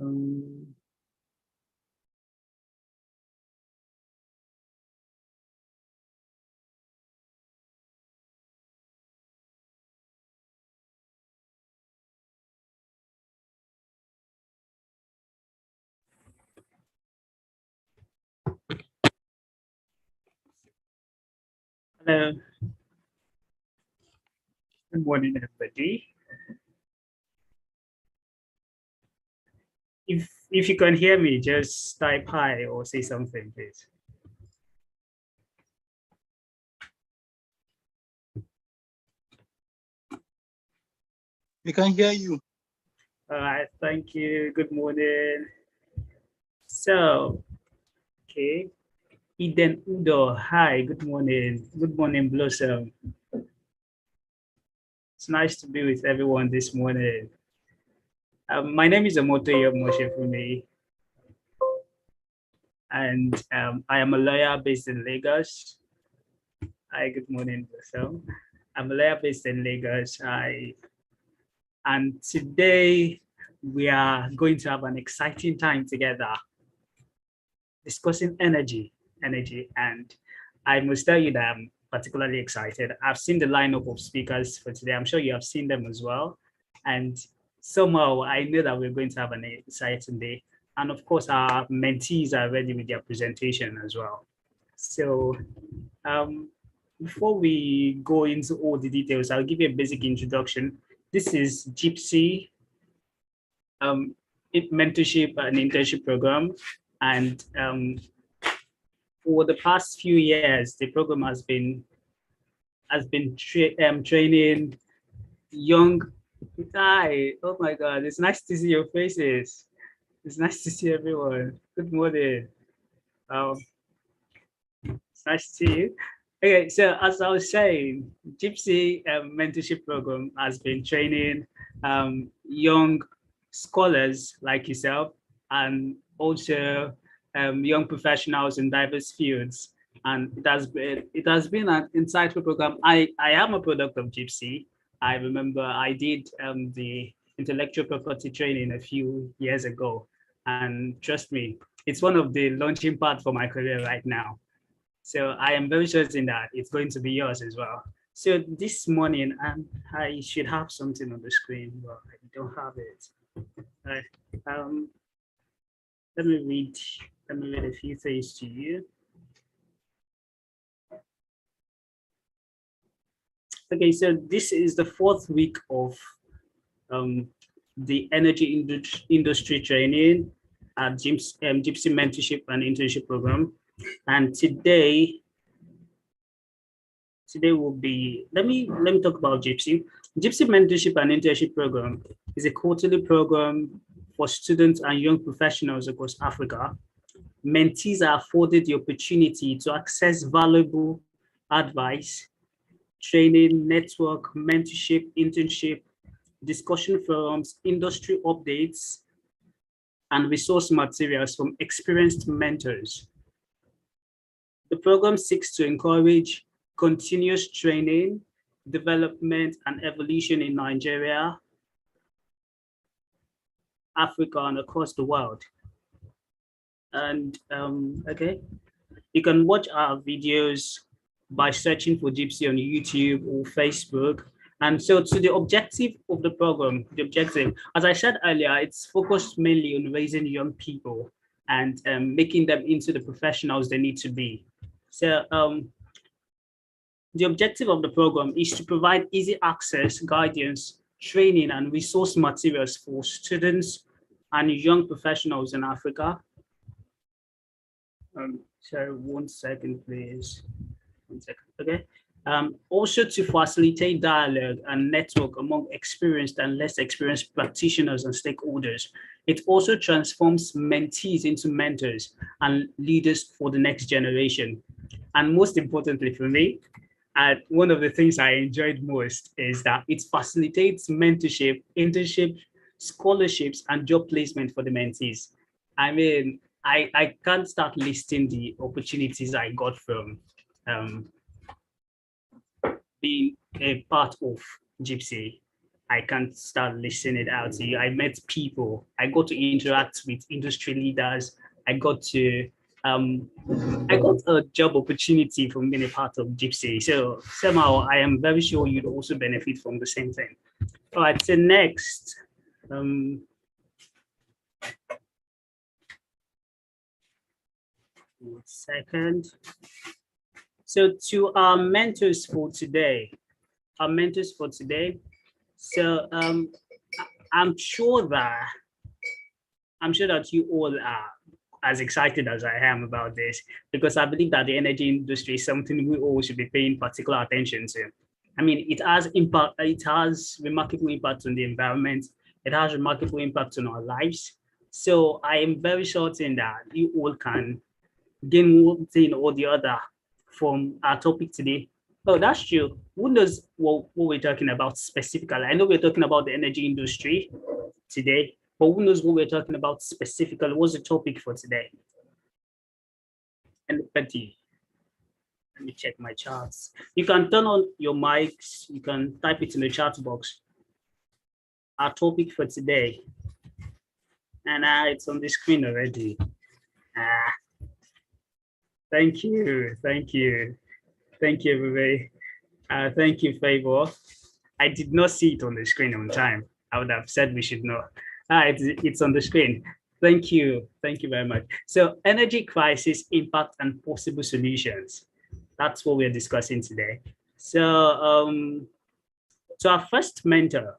Um, Hello, good morning, everybody. If you can hear me, just type hi or say something, please. We can hear you. All right, thank you. Good morning. So, okay. Eden Udo, hi, good morning. Good morning, Blossom. It's nice to be with everyone this morning. My name is Omotoyo Moshefumi, and I am a lawyer based in Lagos. Hi, good morning, Blossom. I'm a lawyer based in Lagos. And today we are going to have an exciting time together discussing energy. And I must tell you that I'm particularly excited. I've seen the lineup of speakers for today. I'm sure you have seen them as well. And somehow I know that we're going to have an exciting day. And of course, our mentees are ready with their presentation as well. So before we go into all the details, I'll give you a basic introduction. This is JIIPCC mentorship and internship program. And for the past few years, the program has been training young. Hi, oh my God, it's nice to see your faces. It's nice to see everyone. Good morning. Um, it's nice to see you. Okay, so as I was saying, JIIPCC mentorship program has been training young scholars like yourself and also young professionals in diverse fields. And it has been an insightful program. I am a product of JIIPCC. I remember I did the intellectual property training a few years ago. And trust me, it's one of the launching pads for my career right now. So I am very certain that it's going to be yours as well. So this morning, I should have something on the screen, but I don't have it. Right. Um, let me read. Let me read a few things to you. Okay, so this is the fourth week of the energy industry training at JIIPCC mentorship and internship program, and today will be, let me talk about JIIPCC. JIIPCC mentorship and internship program is a quarterly program for students and young professionals across Africa. Mentees are afforded the opportunity to access valuable advice, training, network, mentorship, internship, discussion forums, industry updates, and resource materials from experienced mentors. The program seeks to encourage continuous training, development, and evolution in Nigeria, Africa, and across the world. And okay, you can watch our videos by searching for JIIPCC on YouTube or Facebook. And so to the objective of the program, as I said earlier, it's focused mainly on raising young people and making them into the professionals they need to be. So the objective of the program is to provide easy access, guidance, training, and resource materials for students and young professionals in Africa. Sorry, 1 second, please. 1 second, okay. Also to facilitate dialogue and network among experienced and less experienced practitioners and stakeholders. It also transforms mentees into mentors and leaders for the next generation. And most importantly for me, one of the things I enjoyed most is that it facilitates mentorship, internship, scholarships, and job placement for the mentees. I mean, I can't start listing the opportunities I got from being a part of JIIPCC. I can't start listing it out to you. I met people. I got to interact with industry leaders. I got to I got a job opportunity from being a part of JIIPCC. So somehow I am very sure you'd also benefit from the same thing. All right, so next. One second. So to our mentors for today, so I'm sure that you all are as excited as I am about this, because I believe that the energy industry is something we all should be paying particular attention to. I mean, it has remarkable impact on the environment. It has remarkable impact on our lives. So I am very certain that you all can gain one thing or the other from our topic today. Oh, that's true. Who knows what we're talking about specifically? I know we're talking about the energy industry today, but who knows what we're talking about specifically? What's the topic for today? And Betty, let me check my charts. You can turn on your mics. You can type it in the chat box. Our topic for today, and it's on the screen already. Thank you, everybody. Thank you, Favor. I did not see it on the screen on time. I would have said we should know. It's on the screen. Thank you very much. So, energy crisis, impact, and possible solutions. That's what we're discussing today. So, so our first mentor,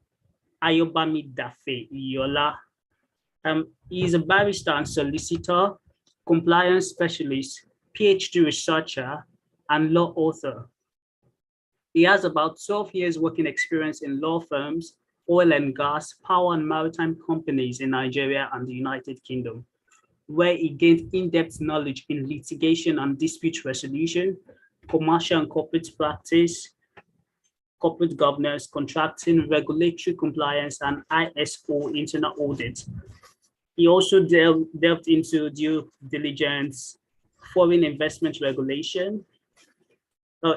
Ayobami Dafe Iola, he is a barrister and solicitor, compliance specialist, PhD researcher, and law author. He has about 12 years working experience in law firms, oil and gas, power and maritime companies in Nigeria and the United Kingdom, where he gained in-depth knowledge in litigation and dispute resolution, commercial and corporate practice, corporate governance, contracting, regulatory compliance, and ISO internal audit. He also delved into due diligence, foreign investment regulation.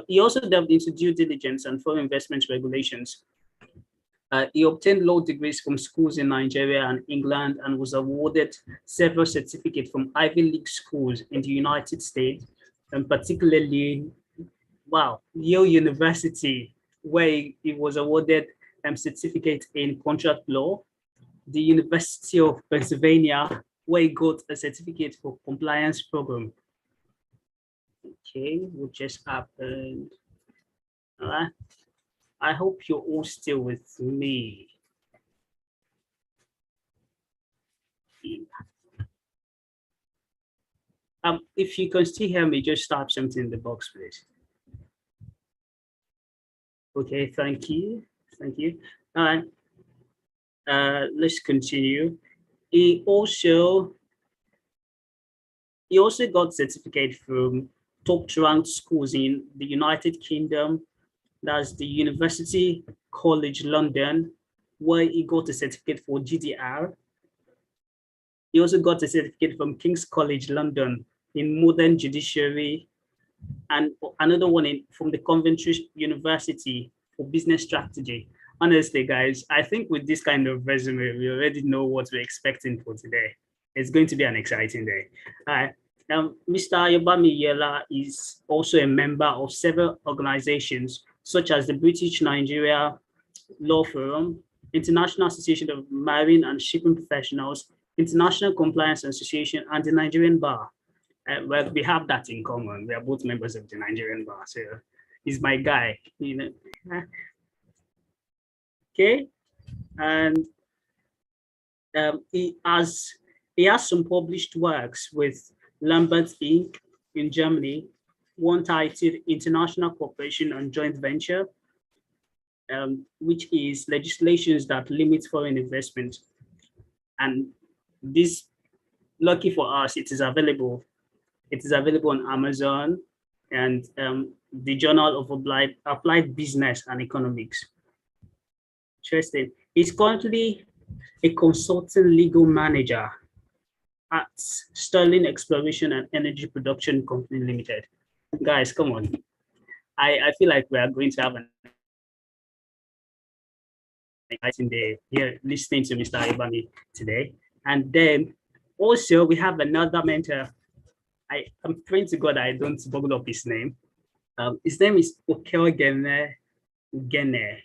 He also delved into due diligence and foreign investment regulations. He obtained law degrees from schools in Nigeria and England and was awarded several certificates from Ivy League schools in the United States, and particularly, Yale University, where he was awarded a certificate in contract law, the University of Pennsylvania, where he got a certificate for compliance program. Okay, what just happened? All right. I hope you're all still with me. If you can still hear me, just type something in the box, please. Okay, thank you. All right. Let's continue. He also got certificate from top-ranked schools in the United Kingdom. That's the University College London, where he got a certificate for GDR. He also got a certificate from King's College London in modern judiciary, and another one from the Coventry University for business strategy. Honestly, guys, I think with this kind of resume, we already know what we're expecting for today. It's going to be an exciting day. Mr. Ayobami Yela is also a member of several organizations, such as the British Nigeria Law Forum, International Association of Marine and Shipping Professionals, International Compliance Association, and the Nigerian Bar. Well, we have that in common. We are both members of the Nigerian Bar, so he's my guy, you know. Okay, and he has some published works with Lambert Inc. in Germany, one titled International Cooperation and Joint Venture, which is legislations that limit foreign investment. And this, lucky for us, it is available. It is available on Amazon and the Journal of Applied Business and Economics. Interesting. He's currently a consulting legal manager at Sterling Exploration and Energy Production Company Limited. Guys, come on. I feel like we are going to have an exciting day here listening to Mr. Ayobami today. And then also we have another mentor. I'm praying to God I don't bubble up his name. His name is Okeogene Gene.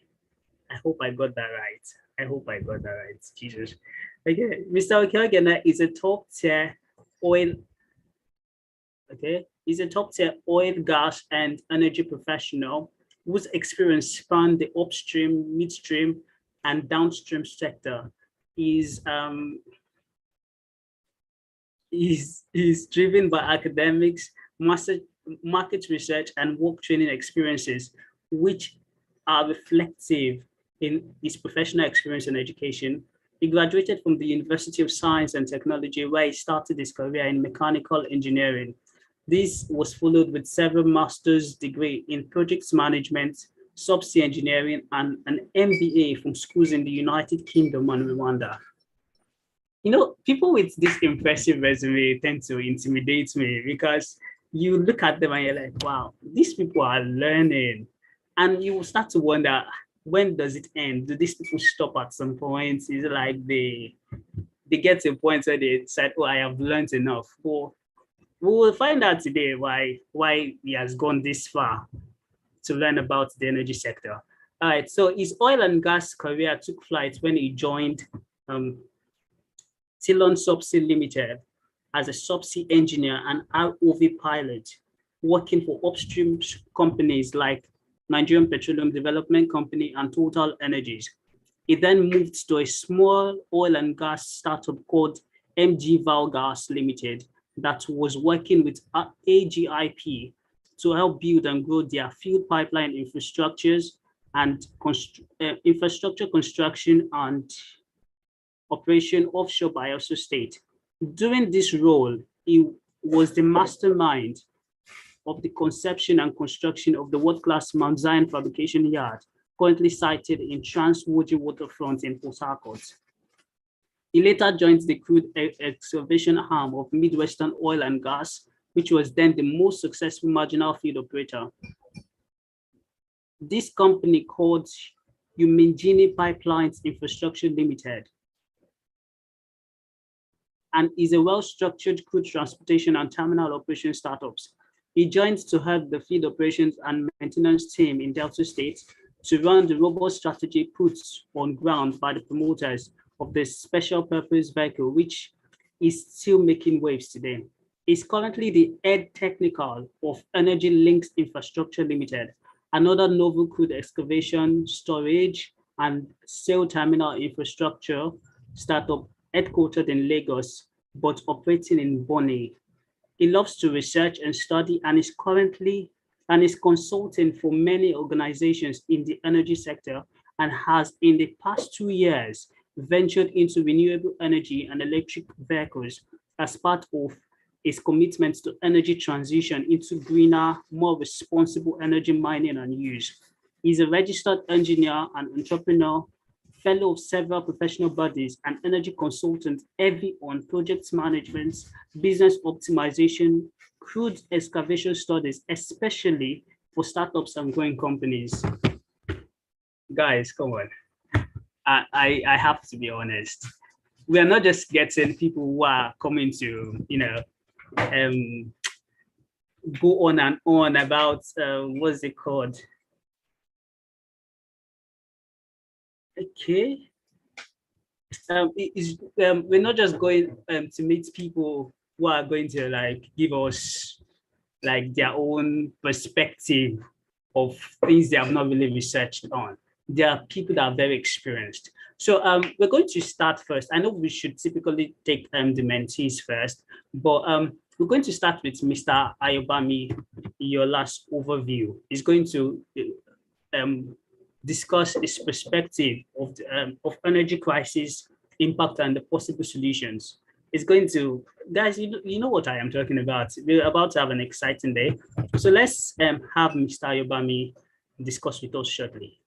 I hope I got that right. I hope I got that right. Jesus. Okay, Mr. Okeogene is a top tier oil. Okay, he's a top tier oil, gas, and energy professional whose experience span the upstream, midstream, and downstream sector. He's is driven by academics, market research, and work training experiences, which are reflective in his professional experience and education. He graduated from the University of Science and Technology, where he started his career in mechanical engineering. This was followed with several master's degree in project management, subsea engineering, and an MBA from schools in the United Kingdom and Rwanda. People with this impressive resume tend to intimidate me because you look at them and you're like, wow, these people are learning. And you will start to wonder, when does it end? Do these people stop at some point? Is it like they get to a point where they said, oh, I have learned enough? But we will find out today why he has gone this far to learn about the energy sector. All right, so his oil and gas career took flight when he joined Ceylon Subsea Limited as a subsea engineer and ROV pilot, working for upstream companies like Nigerian Petroleum Development Company and Total Energies. He then moved to a small oil and gas startup called MG Valgas Limited that was working with AGIP to help build and grow their field pipeline infrastructures and infrastructure construction and operation offshore Bayelsa State. During this role, he was the mastermind of the conception and construction of the world-class Mount Zion Fabrication Yard, currently sited in Trans-Woji Waterfront in Port Harcourt. He later joined the crude excavation arm of Midwestern Oil and Gas, which was then the most successful marginal field operator. This company called Umingini Pipelines Infrastructure Limited and is a well-structured crude transportation and terminal operation startups. He joined to help the field operations and maintenance team in Delta State to run the robust strategy put on ground by the promoters of the special purpose vehicle, which is still making waves today. He's currently the head technical of Energy Links Infrastructure Limited, another novel crude excavation, storage, and sale terminal infrastructure startup headquartered in Lagos, but operating in Bonny. He loves to research and study and is consulting for many organizations in the energy sector and has in the past 2 years ventured into renewable energy and electric vehicles as part of his commitment to energy transition into greener, more responsible energy mining and use. He's a registered engineer and entrepreneur, fellow of several professional bodies, and energy consultant, heavy on project management, business optimization, crude excavation studies, especially for startups and growing companies. Guys, come on. I have to be honest. We are not just getting people who are coming to, go on and on about what's it called? Okay. We're not just going to meet people who are going to give us their own perspective of things they have not really researched on. There are people that are very experienced. So we're going to start first. I know we should typically take the mentees first, but we're going to start with Mr. Ayobami. Your last overview is going to discuss his perspective of energy crisis impact and the possible solutions. It's going to, guys, you know what I am talking about. We're about to have an exciting day. So let's have Mr. Ayobami discuss with us shortly.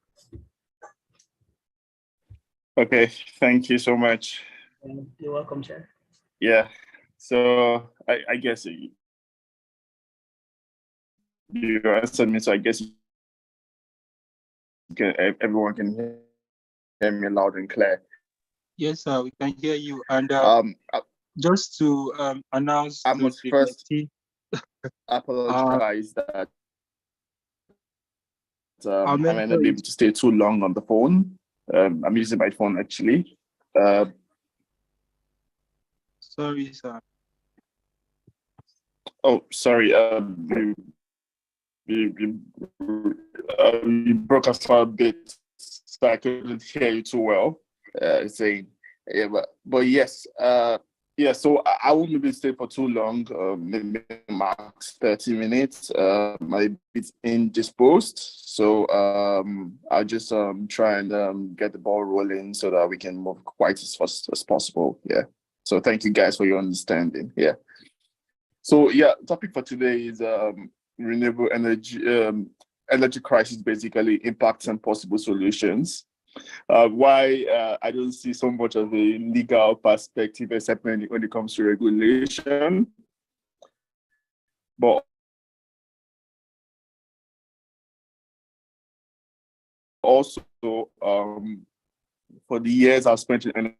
Okay, thank you so much. You're welcome, sir. Yeah, so I guess you answered me, so I guess everyone can hear hear me loud and clear. Yes, sir, we can hear you. And just to announce I to must the first team, apologize that our I might mentor not be is able to stay too long on the phone. I'm using my phone actually. sorry, sir. Oh, sorry. You broke us for a bit, so I couldn't hear you too well. Saying, yeah, but yes, yeah. So I won't be able to stay for too long. Maybe max 30 minutes. My bit indisposed, so I'll just try and get the ball rolling so that we can move quite as fast as possible. Yeah. So thank you guys for your understanding. Yeah. So yeah, topic for today is renewable energy, energy crisis, basically impacts and possible solutions. Why I don't see so much of a legal perspective, except when it comes to regulation, but also for the years I've spent in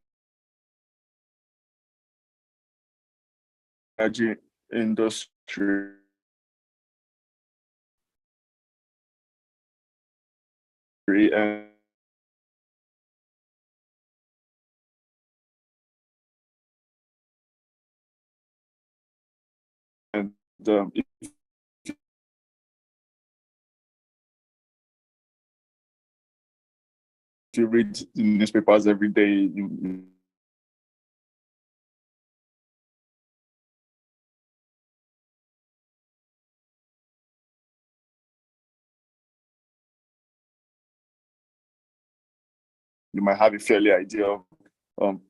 energy industry. And if you read the newspapers every day, you might have a fairly idea of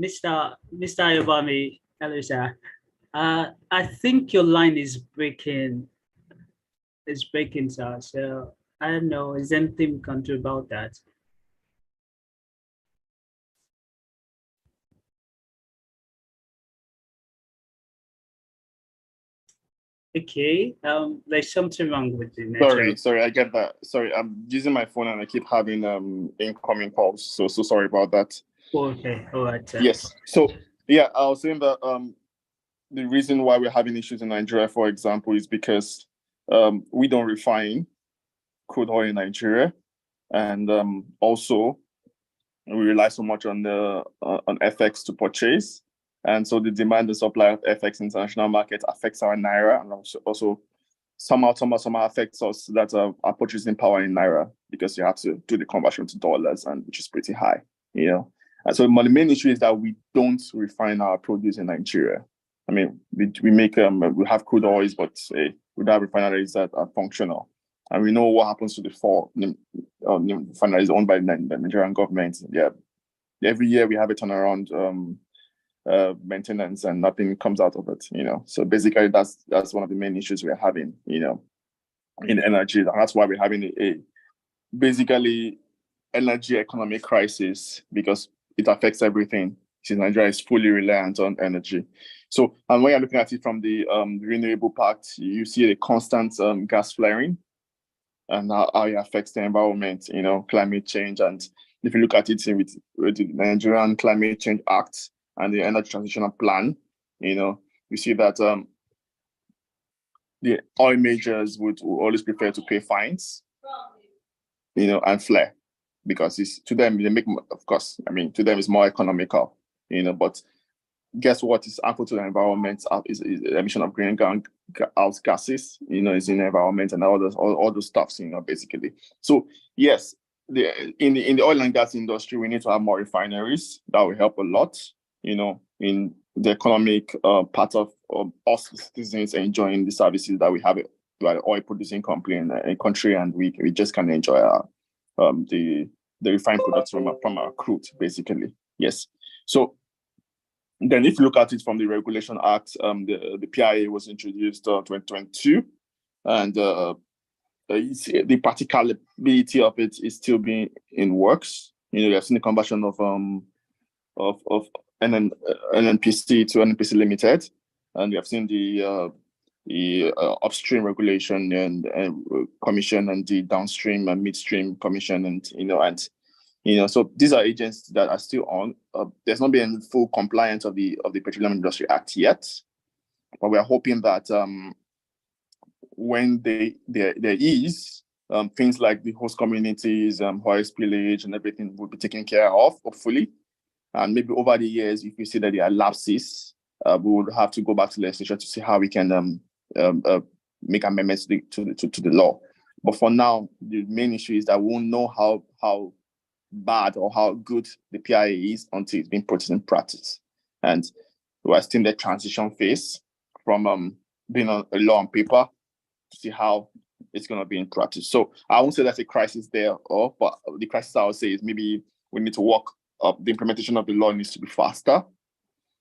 Mr. Ayobami, hello, sir. I think your line is breaking. It's breaking, sir. So I don't know. Is there anything we can do about that? Okay. There's something wrong with the network. Sorry, I get that. Sorry, I'm using my phone and I keep having incoming calls. So sorry about that. Okay. All right. Sir. Yes. So yeah, I was saying that the reason why we're having issues in Nigeria, for example, is because we don't refine crude oil in Nigeria, and also we rely so much on the on FX to purchase, and so the demand and supply of FX in international markets affects our naira, and also somehow affects us that our purchasing power in naira, because you have to do the conversion to dollars, and which is pretty high, you know. And so the main issue is that we don't refine our produce in Nigeria. I mean, we make we have crude oils, but without refineries that are functional. And we know what happens to the four refineries owned by the Nigerian government. Yeah, every year we have a turnaround maintenance, and nothing comes out of it. You know, so basically that's one of the main issues we're having. You know, in energy, and that's why we're having a basically energy economic crisis, because it affects everything. Since Nigeria is fully reliant on energy. So, and when you're looking at it from the renewable part, you see a constant gas flaring, and how it affects the environment, you know, climate change. And if you look at it with the Nigerian Climate Change Act and the Energy Transitional Plan, you know, you see that the oil majors would always prefer to pay fines, you know, and flare, because it's, to them, they make, of course, I mean, to them it's more economical, you know, but guess what is harmful to the environment is emission of greenhouse gases, you know, is in the environment, and all those stuffs, you know, basically. So yes, in the oil and gas industry, we need to have more refineries. That will help a lot, you know, in the economic part of us citizens enjoying the services that we have by the oil producing company in a country, and we just can enjoy our the refined products from our crude, basically. Yes. So then, if you look at it from the Regulation Act, the PIA was introduced 2022, and the practicability of it is still being in works. You know, you have seen the conversion of NNPC to NNPC Limited, and you have seen the the upstream regulation and commission, and the downstream and midstream commission, and so these are agents that are still on. There's not been full compliance of the Petroleum Industry Act yet, but we are hoping that when there is things like the host communities, oil spillage, and everything will be taken care of, hopefully. And maybe over the years, if we see that there are lapses, we would have to go back to legislation to see how we can make amendments to the law. But for now, the main issue is that we won't know how bad or how good the PIA is until it's been put in practice. And we're still in the transition phase from being a law on paper to see how it's going to be in practice. So I won't say there's a crisis there, but the crisis I would say is maybe we need to work up. The implementation of the law needs to be faster.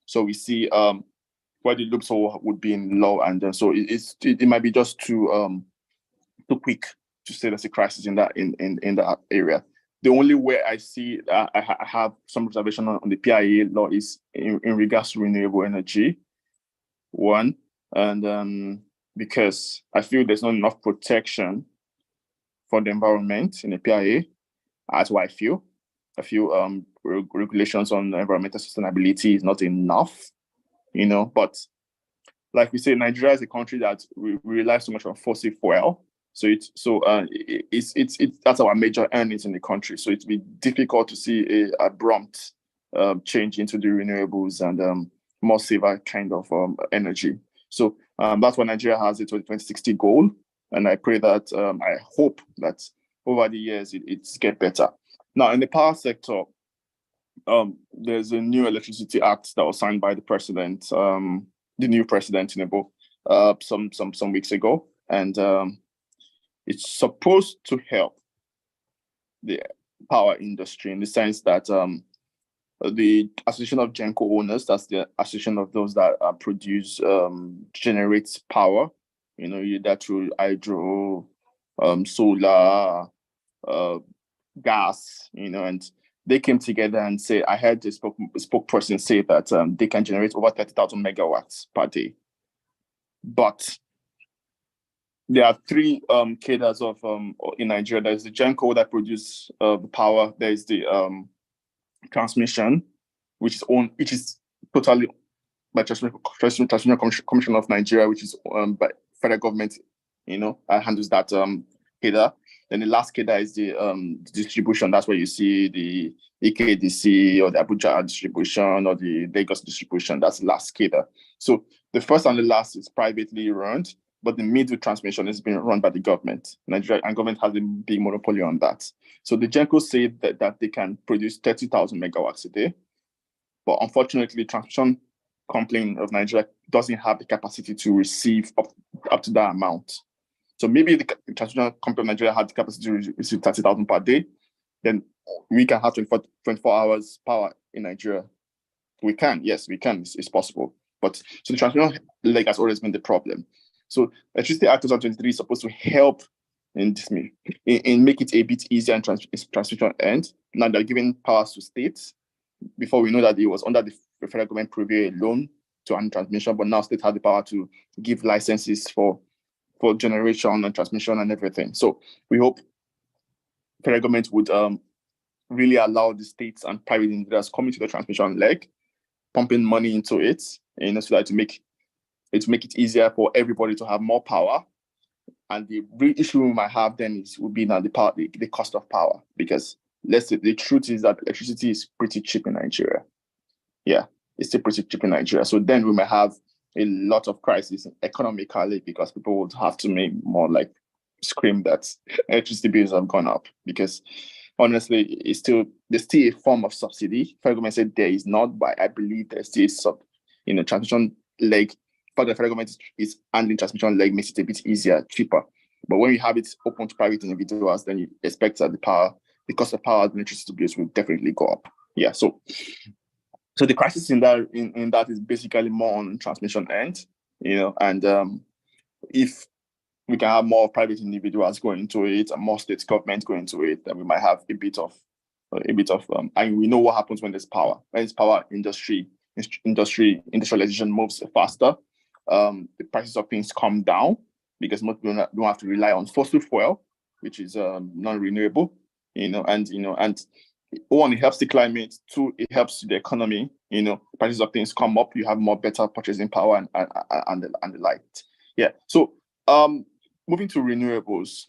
So we see where the loophole would be in law, and so it might be just too quick to say there's a crisis in that area. The only way I see I have some observation on the PIA law is in regards to renewable energy. One, and because I feel there's not enough protection for the environment in the PIA. That's what I feel. Regulations on environmental sustainability is not enough, but like we say, Nigeria is a country that we rely so much on fossil fuel. So that's our major earnings in the country. So it'd be difficult to see a abrupt change into the renewables and more safer kind of energy. So that's why Nigeria has it 2060 goal. And I pray that, I hope that over the years it's get better. Now, in the power sector, there's a new electricity act that was signed by the president, the new president, Tinubu, some weeks ago. And it's supposed to help the power industry in the sense that the Association of Genco Owners, that's the association of those that generate power, either through hydro, solar, gas, and they came together and say, I heard the spokesperson say that they can generate over 30,000 megawatts per day. But there are three cadres of in Nigeria. There's the Genco that produce the power. There's the transmission, which is totally by Transmission Commission of Nigeria, which is by federal government, handles that cadre. Then the last cadre is the distribution. That's where you see the EKDC or the Abuja distribution or the Lagos distribution. That's the last cadre. So the first and the last is privately run, but the middle transmission is being run by the government. Nigeria and government has a big monopoly on that. So the Genco say that they can produce 30,000 megawatts a day, but unfortunately, the transmission company of Nigeria doesn't have the capacity to receive up to that amount. So maybe the transmission company of Nigeria had the capacity to receive 30,000 per day, then we can have 24 hours power in Nigeria. We can, yes, we can. It's possible. But so the transmission leg has always been the problem. So Electricity Act 2023 is supposed to help in make it a bit easier in transmission end. Now they're giving powers to states. Before we know that it was under the federal government purview alone to run transmission, but now states have the power to give licenses for generation and transmission and everything. So we hope federal government would really allow the states and private individuals coming to the transmission leg, pumping money into it, so that to make it easier for everybody to have more power. And the real issue we might have then would be now the cost of power, because the truth is that electricity is pretty cheap in Nigeria. Yeah, it's still pretty cheap in Nigeria. So then we might have a lot of crisis economically, because people would have to make more like scream that electricity bills have gone up, because honestly, there's still a form of subsidy. Federal government said there is not, but I believe there's still transmission leg. But the federal government is handling transmission leg makes it a bit easier, cheaper. But when you have it open to private individuals, then you expect that the cost of power and electricity bills will definitely go up. Yeah, so the crisis in that is basically more on transmission end, and if we can have more private individuals going into it and more state government going into it, then we might have a bit of and we know what happens when there's power. When there's power, industrialization moves faster. the prices of things come down because most people don't have to rely on fossil fuel, which is non-renewable, and one, it helps the climate. Two, it helps the economy. Prices of things come up, you have more better purchasing power and the like. Yeah. So moving to renewables,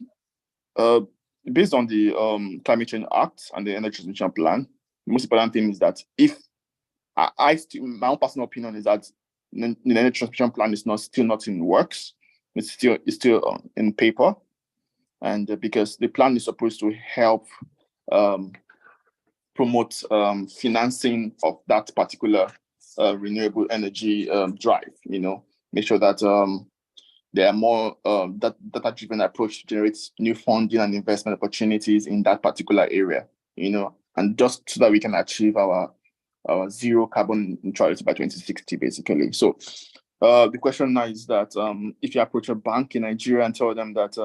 based on the Climate Change Act and the Energy Transition Plan, the most important thing is that if my own personal opinion is that the Energy Transition Plan is still not in works. It's still in paper, and because the plan is supposed to help promote financing of that particular renewable energy drive. Make sure that there are more data-driven approach to generate new funding and investment opportunities in that particular area. And just so that we can achieve our zero carbon neutrality by 2060, basically. So the question now is that if you approach a bank in Nigeria and tell them that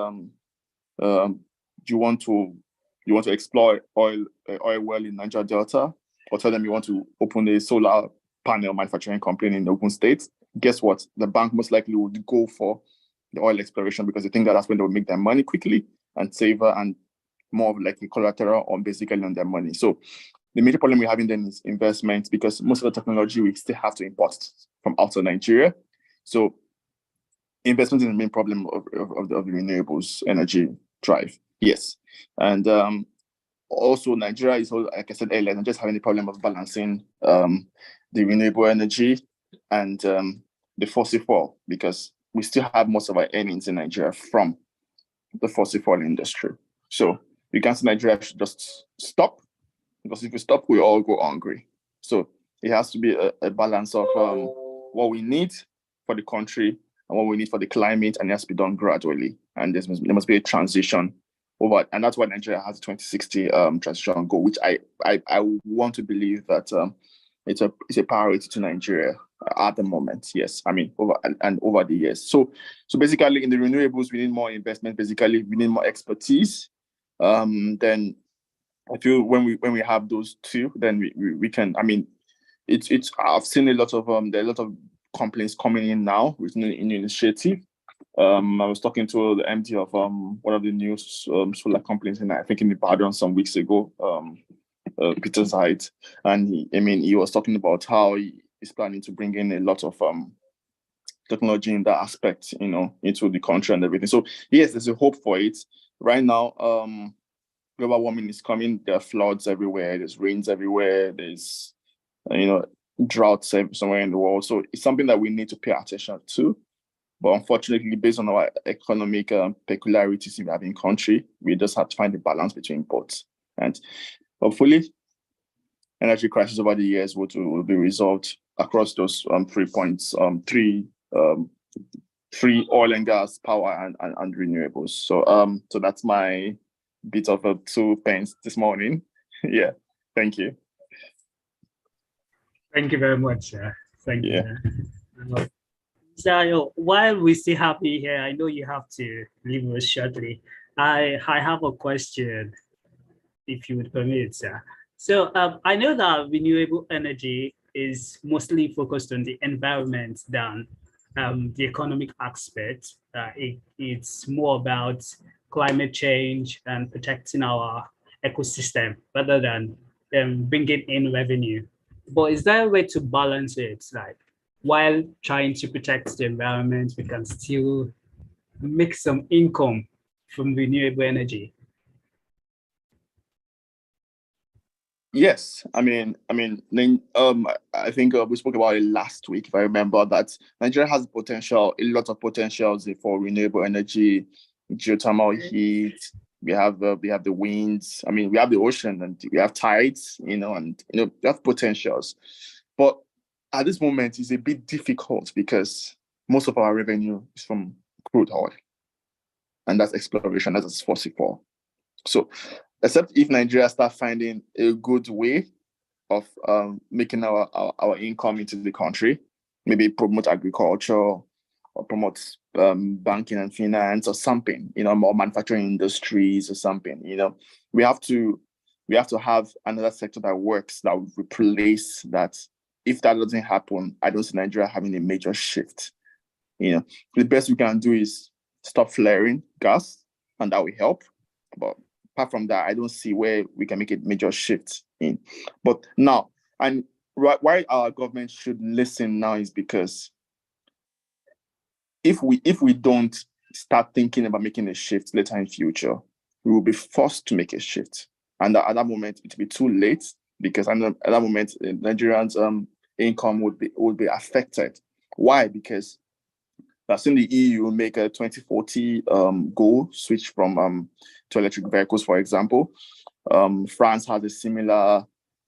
you want to explore oil well in Niger Delta, or tell them you want to open a solar panel manufacturing company in Ogun State, guess what? The bank most likely would go for the oil exploration because they think that's when they will make their money quickly and safer and more of like a collateral on basically on their money. So the major problem we're having then is investment, because most of the technology we still have to import from outside Nigeria. So investment is the main problem of the renewables energy drive. Yes. And also Nigeria is, like I said earlier, just having the problem of balancing the renewable energy and the fossil fuel, because we still have most of our earnings in Nigeria from the fossil fuel industry. So you can't say Nigeria should just stop, because if we stop, we all go hungry. So it has to be a balance of what we need for the country and what we need for the climate, and it has to be done gradually. And there must be a transition over, and that's why Nigeria has a 2060 transition goal, which I want to believe that it's a priority to Nigeria at the moment. Yes, I mean over the years. So basically, in the renewables, we need more investment. Basically, we need more expertise. Then I feel when we have those two, then we can. I mean, it's I've seen a lot of there are a lot of companies coming in now with new initiative. I was talking to the MD of one of the new solar companies, and I think in Ibadan some weeks ago, Peter Zait, and he was talking about how he is planning to bring in a lot of technology in that aspect, into the country and everything. So yes, there's a hope for it. Right now, global warming is coming. There are floods everywhere. There's rains everywhere. There's droughts somewhere in the world. So it's something that we need to pay attention to. But unfortunately, based on our economic peculiarities we have in country, we just have to find a balance between both. And hopefully, energy crisis over the years will be resolved across those 3 points, three oil and gas, power, and renewables. So that's my bit of 2 pence this morning. Yeah, thank you. Thank you very much, sir. Thank you. So while we still have you here, I know you have to leave us shortly. I have a question, if you would permit, sir. So I know that renewable energy is mostly focused on the environment than the economic aspect. It's more about climate change and protecting our ecosystem rather than bringing in revenue. But is there a way to balance it? Like, while trying to protect the environment, we can still make some income from renewable energy? Yes, I think we spoke about it last week, if I remember, that Nigeria has a lot of potentials for renewable energy, geothermal heat. We have the winds. I mean, we have the ocean and we have tides, and we have potentials. But at this moment, it's a bit difficult because most of our revenue is from crude oil, and that's exploration, that's fossil fuel. So, except if Nigeria start finding a good way of making our income into the country, maybe promote agriculture or promote banking and finance or something, more manufacturing industries or something. We have to have another sector that works, that will replace that. If that doesn't happen, I don't see Nigeria having a major shift The best we can do is stop flaring gas, and that will help. But apart from that, I don't see where we can make a major shift in. But now, and why our government should listen now is because if we don't start thinking about making a shift later in future, we will be forced to make a shift. And at that moment, it will be too late, because at that moment, Nigerians' income would be affected. Why? Because I've seen the EU make a 2040 goal, switch from to electric vehicles, for example. France has a similar,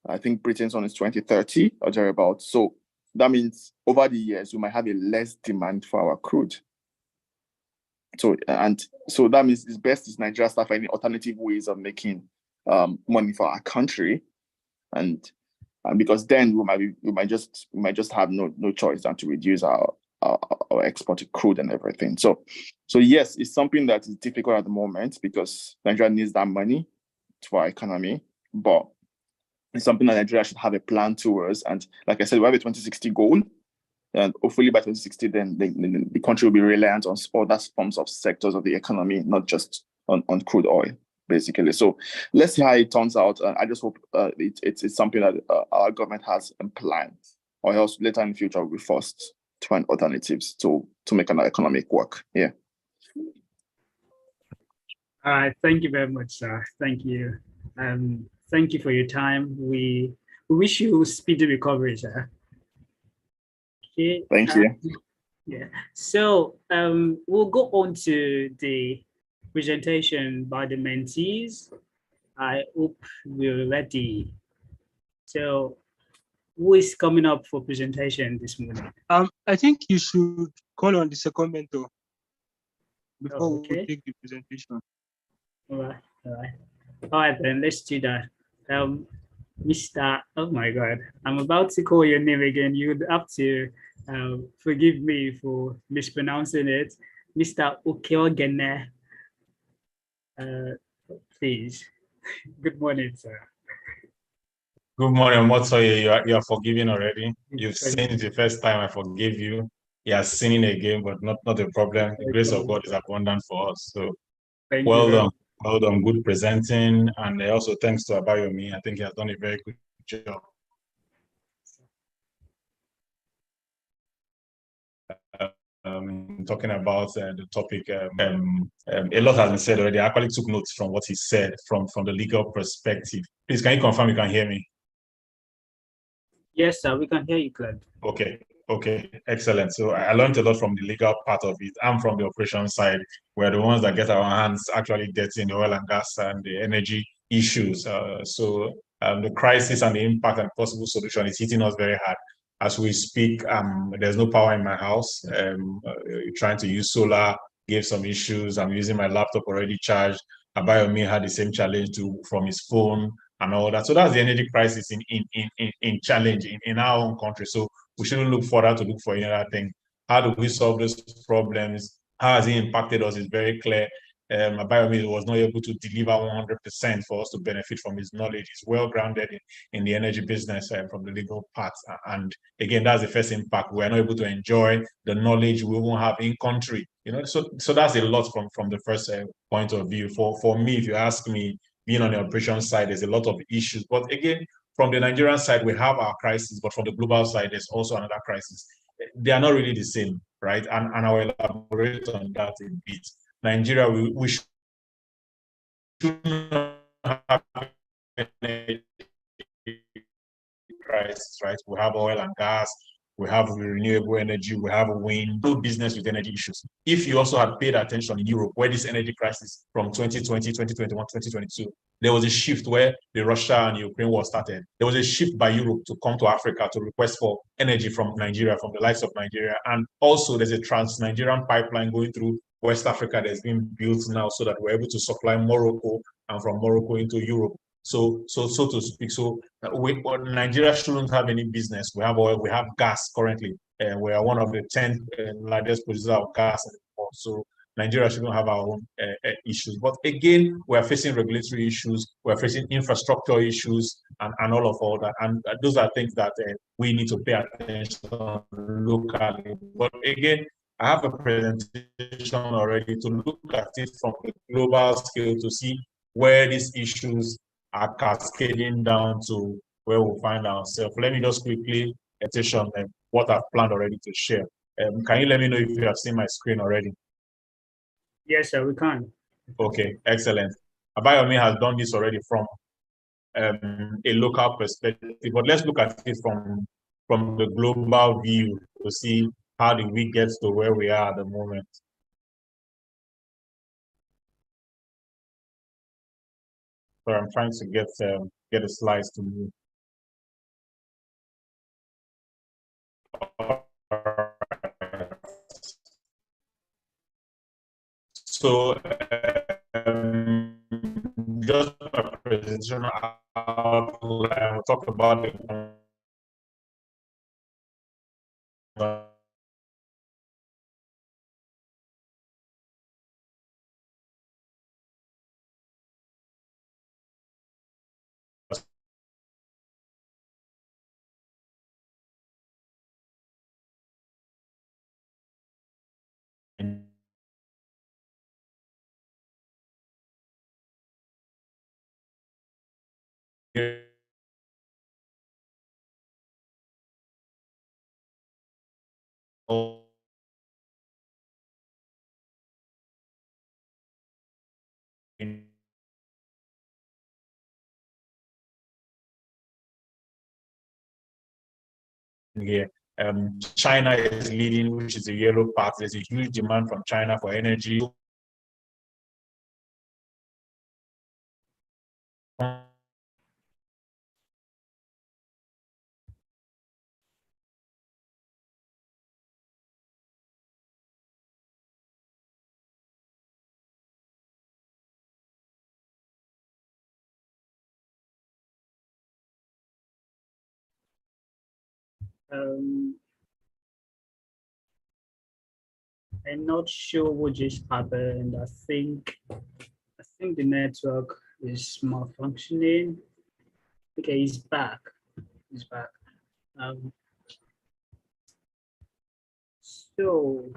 I think Britain's one is 2030 or thereabouts. So that means over the years, we might have a less demand for our crude. So that means it's best is Nigeria start finding alternative ways of making money for our country, and because then we might just have no choice than to reduce our exported crude and everything. So yes, it's something that is difficult at the moment because Nigeria needs that money for our economy, but it's something that Nigeria should have a plan towards. And like I said, we have a 2060 goal, and hopefully by 2060, then the country will be reliant on other forms of sectors of the economy, not just on crude oil, basically. So let's see how it turns out. I just hope it's something that our government has in plan, or else later in the future we'll be forced to find alternatives to make an economic work. Yeah. All right. Thank you very much, sir. Thank you. Thank you for your time. We wish you speedy recovery, sir. Okay. Thank you. Yeah. So we'll go on to the presentation by the mentees. I hope we're ready. So who is coming up for presentation this morning? I think you should call on the second mentor before we take the presentation. All right, then let's do that. Mr. Oh my God, I'm about to call your name again. You'd have to forgive me for mispronouncing it. Mr. Okeogene, please. Good morning, sir. Good morning, Motsoye. You are forgiven already. You've sinned the first time, I forgave you. You are sinning again, but not a problem. The grace of God is abundant for us. So well done. Well done. Good presenting. And also thanks to Abayomi. I think he has done a very good job. Talking about the topic, a lot has been said already. I actually took notes from what he said from the legal perspective. Please, can you confirm you can hear me? Yes, sir, we can hear you, Claude. Okay, excellent. So I learned a lot from the legal part of it. I'm from the operation side. We're the ones that get our hands actually dirty in the oil and gas and the energy issues. So the crisis and the impact and possible solution is hitting us very hard. As we speak, there's no power in my house. Trying to use solar gave some issues. I'm using my laptop already charged. Abayomi had the same challenge from his phone and all that. So that's the energy crisis in challenge in our own country. So we shouldn't look further to look for any other thing. How do we solve those problems? How has it impacted us? It's very clear. Abayomi was not able to deliver 100% for us to benefit from his knowledge. He's well grounded in the energy business from the legal part. And again, that's the first impact. We're not able to enjoy the knowledge we won't have in country. So that's a lot from the first point of view. For me, if you ask me, being on the operations side, there's a lot of issues. But again, from the Nigerian side, we have our crisis, but from the global side, there's also another crisis. They are not really the same, right? And I will elaborate on that a bit. Nigeria, we should not have a crisis, right? We have oil and gas, we have renewable energy, we have wind, no business with energy issues. If you also had paid attention in Europe, where this energy crisis from 2020, 2021, 2022, there was a shift where the Russia and Ukraine war started. There was a shift by Europe to come to Africa to request for energy from Nigeria, from the likes of Nigeria. And also there's a trans-Nigerian pipeline going through West Africa that's being built now so that we're able to supply Morocco and from Morocco into Europe. So to speak. So Nigeria shouldn't have any business. We have oil, we have gas currently. We are one of the 10 largest producers of gas in the world. So Nigeria shouldn't have our own issues. But again, we're facing regulatory issues, we're facing infrastructure issues, and all that. And those are things that we need to pay attention locally. But again, I have a presentation already to look at it from the global scale to see where these issues are cascading down to where we find ourselves. Let me just quickly attention what I've planned already to share. Can you let me know if you have seen my screen already? Yes, sir, we can. Okay, excellent. Abayomi has done this already from a local perspective, but let's look at it from the global view to see how did we get to where we are at the moment. So I'm trying to get the slides to move. So just a presentation outline, we'll talk about the here. China is leading, which is the yellow part. There's a huge demand from China for energy. I'm not sure what just happened. I think the network is malfunctioning. Okay, he's back. He's back. So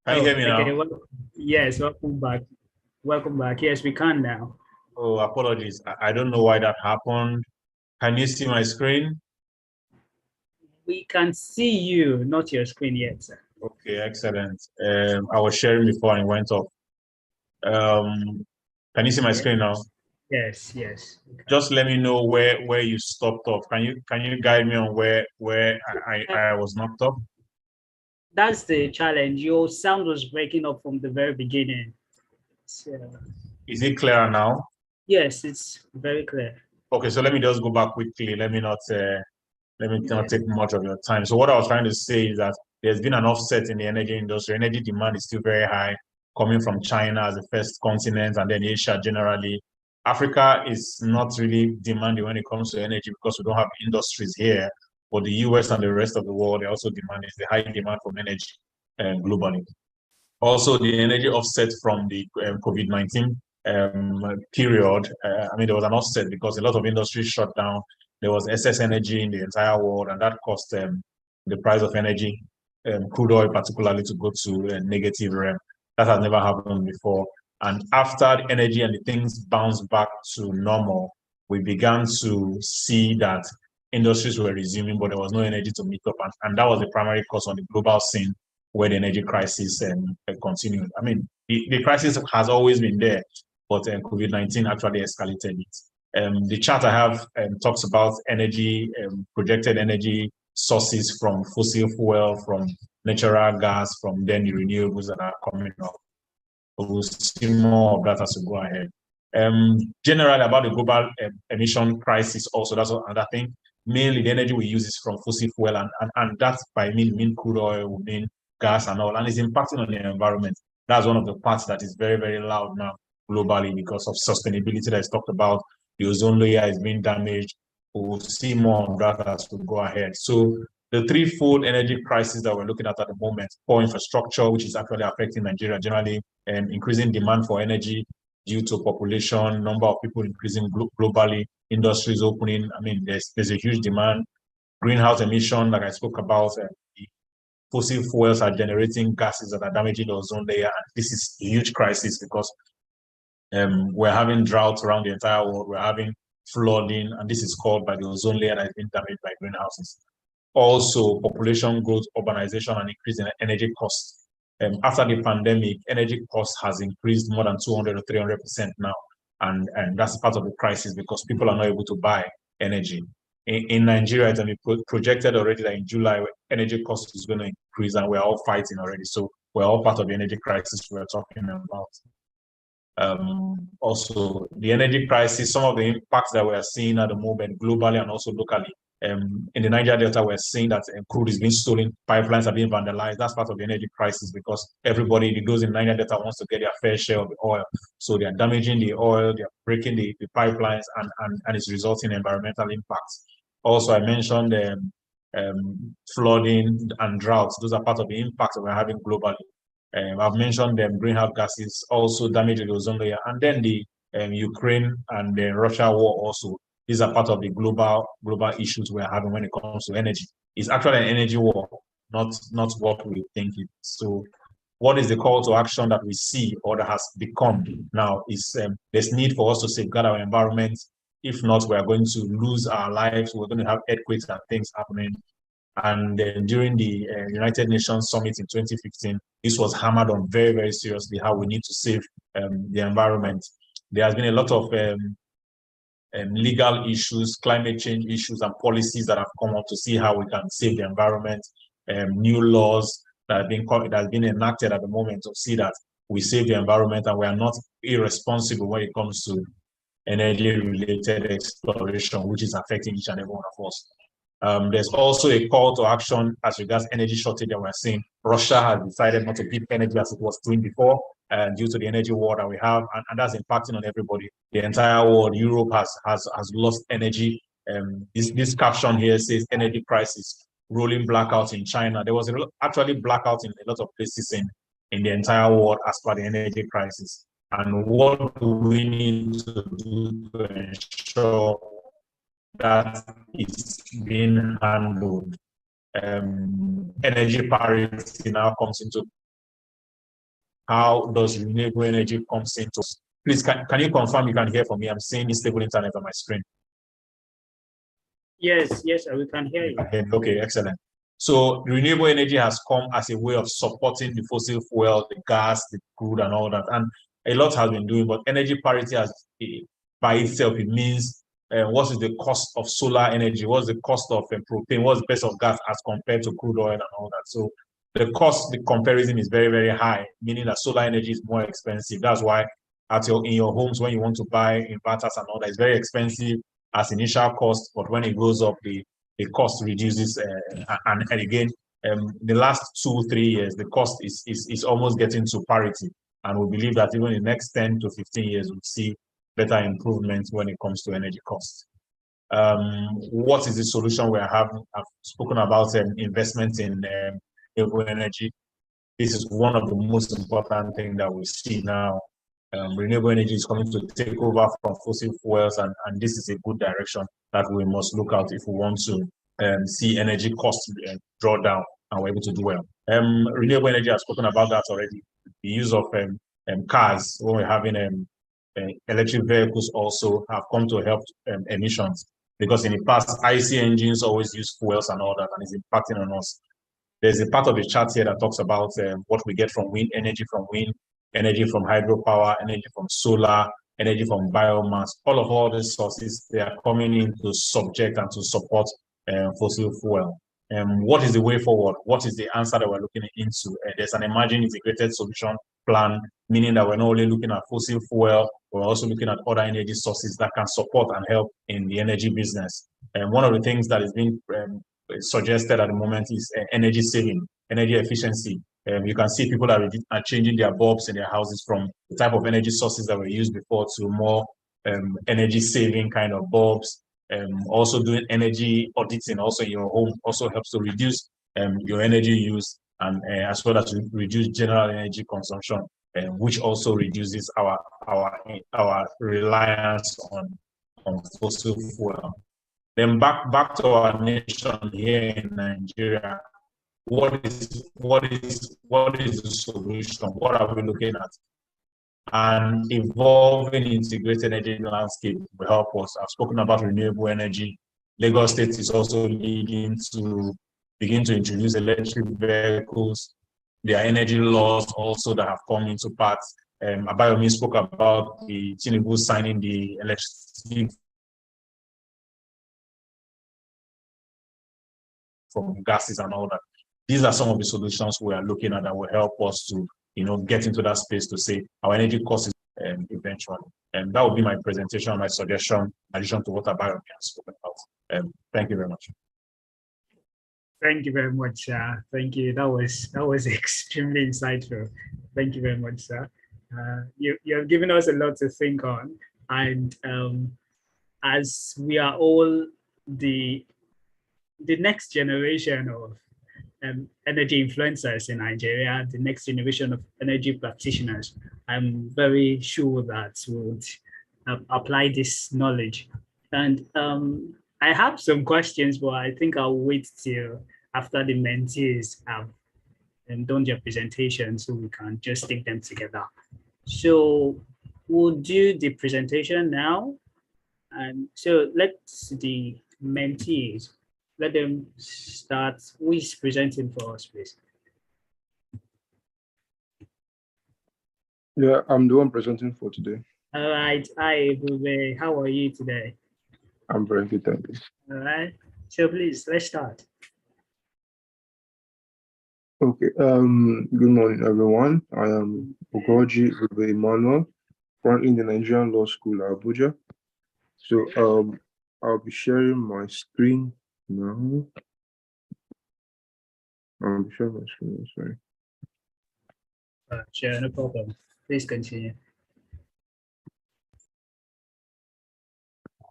Can you hear me now? Okay, well, yes, welcome back. Welcome back. Yes, we can now. Oh, apologies. I don't know why that happened. Can you see my screen? We can see you, not your screen yet, sir. Okay, excellent. I was sharing before and went off. Can you see my screen now? Yes, yes. Just let me know where you stopped off. Can you guide me on where I was knocked off? That's the challenge. Your sound was breaking up from the very beginning. So, is it clearer now? Yes, it's very clear. Okay, so let me just go back quickly. Let me not take much of your time. So what I was trying to say is that there's been an offset in the energy industry. Energy demand is still very high, coming from China as the first continent, and then Asia generally. Africa is not really demanding when it comes to energy because we don't have industries here. But the US and the rest of the world, they also demand is the high demand for energy globally. Also, the energy offset from the COVID-19 period, I mean, there was an offset because a lot of industries shut down. There was excess energy in the entire world, and that caused the price of energy, crude oil particularly, to go to a negative realm. That has never happened before. And after the energy and the things bounced back to normal, we began to see that industries were resuming, but there was no energy to meet up. And that was the primary cause on the global scene where the energy crisis continued. I mean, the crisis has always been there, but COVID-19 actually escalated it. The chart I have talks about energy, projected energy sources from fossil fuel, from natural gas, from then the renewables that are coming up. We'll see more of that as we go ahead. Generally about the global emission crisis also, that's another thing. Mainly the energy we use is from fossil fuel, and that by mean crude oil, we mean gas and all, and it's impacting on the environment. That's one of the parts that is very, very loud now globally because of sustainability that is talked about. The ozone layer is being damaged. We'll see more on that as we go ahead. So the threefold energy crisis that we're looking at the moment, poor infrastructure, which is actually affecting Nigeria generally, and increasing demand for energy due to population, number of people increasing globally, industries opening. I mean, there's a huge demand. Greenhouse emission, like I spoke about, fossil fuels are generating gases that are damaging the ozone layer. And this is a huge crisis because we're having droughts around the entire world. We're having flooding, and this is caused by the ozone layer that has been damaged by greenhouses. Also, population growth, urbanization, and increase in energy costs. After the pandemic, energy costs has increased more than 200 or 300% now. And that's part of the crisis because people are not able to buy energy. In Nigeria, it's projected already that in July, energy cost is going to increase, and we're all fighting already. So we're all part of the energy crisis we're talking about. Also, the energy crisis, some of the impacts that we're seeing at the moment globally and also locally. In the Niger Delta, we're seeing that crude is being stolen, pipelines are being vandalized. That's part of the energy crisis because everybody, those in Niger Delta, wants to get their fair share of the oil. So they're damaging the oil, they're breaking the pipelines, and it's resulting in environmental impacts. Also, I mentioned flooding and droughts. Those are part of the impacts that we're having globally. I've mentioned greenhouse gases also damage the ozone layer, and then the Ukraine and the Russia war also. These are part of the global issues we're having when it comes to energy. It's actually an energy war, not what we think it is. So what is the call to action that we see or that has become now is there's need for us to safeguard our environment. If not, we are going to lose our lives. We're going to have earthquakes and things happening. And during the United Nations Summit in 2015, this was hammered on very, very seriously, how we need to save the environment. There has been a lot of legal issues, climate change issues, and policies that have come up to see how we can save the environment. New laws that have been enacted at the moment to see that we save the environment and we are not irresponsible when it comes to energy-related exploration, which is affecting each and every one of us. There's also a call to action as regards energy shortage that we're seeing. Russia has decided not to keep energy as it was doing before due to the energy war that we have, and that's impacting on everybody. The entire world, Europe has lost energy. This caption here says energy crisis, rolling blackout in China. There was actually blackout in a lot of places in the entire world as per the energy crisis. And what do we need to do to ensure that it's being handled? Energy parity now comes into how does renewable energy comes into. Please, can you confirm you can hear from me? I'm seeing stable internet on my screen. Yes, we can hear you. Okay, excellent. So renewable energy has come as a way of supporting the fossil fuel, the gas, the crude, and all that. And a lot has been doing, but energy parity has, by itself, it means what is the cost of solar energy? What's the cost of propane? What's the price of gas as compared to crude oil and all that? So the comparison is very, very high, meaning that solar energy is more expensive. That's why in your homes, when you want to buy inverters and all that, it's very expensive as initial cost, but when it goes up, the cost reduces. And again, the last 2-3 years, the cost is almost getting to parity. And we believe that even in the next 10 to 15 years, we'll see better improvements when it comes to energy costs. What is the solution we are having? I've spoken about investment in renewable energy. This is one of the most important things that we see now. Renewable energy is coming to take over from fossil fuels, and this is a good direction that we must look at if we want to see energy costs draw down and we're able to do well. Renewable energy, I've spoken about that already. The use of cars, when we're having electric vehicles, also have come to help emissions, because in the past, IC engines always use fuels and all that, and it's impacting on us. There's a part of the chart here that talks about what we get from wind, energy from hydropower, energy from solar, energy from biomass. All these sources, they are coming in to subject and to support fossil fuel. What is the way forward? What is the answer that we're looking into? There's an emerging integrated solution plan, meaning that we're not only looking at fossil fuel, we're also looking at other energy sources that can support and help in the energy business. And one of the things that is being suggested at the moment is energy saving, energy efficiency. You can see people are changing their bulbs in their houses from the type of energy sources that were used before to more energy saving kind of bulbs. Also doing energy auditing also in your home also helps to reduce your energy use, and as well as to reduce general energy consumption, which also reduces our reliance on fossil fuel. Then back to our nation here in Nigeria, what is the solution? What are we looking at? And evolving integrated energy landscape will help us. I've spoken about renewable energy. Lagos State is also leading to begin to introduce electric vehicles. There are energy laws also that have come into part. Abayomi spoke about the Tinubu signing the electricity from gases and all that. These are some of the solutions we are looking at that will help us to, get into that space to say our energy costs eventually. And that would be my presentation, my suggestion, in addition to what Abayomi has spoken about. Thank you very much. Thank you very much, sir. Thank you. That was extremely insightful. Thank you very much, sir. You have given us a lot to think on, and as we are all the next generation of energy influencers in Nigeria, the next generation of energy practitioners, I'm very sure that we would apply this knowledge. And I have some questions, but I think I'll wait till after the mentees have done their presentation so we can just take them together. So we'll do the presentation now. And so let's the mentees, let them start. Who is presenting for us, please? Yeah, I'm the one presenting for today. All right. Hi, Bube. How are you today? I'm very good, thank you. All right. So please, let's start. Okay. Good morning, everyone. I am Ugoji Ube Emmanuel, currently in the Nigerian Law School, Abuja. So I'll be sharing my screen now. I'll be sharing my screen. Sorry. Sure, no problem. Please continue.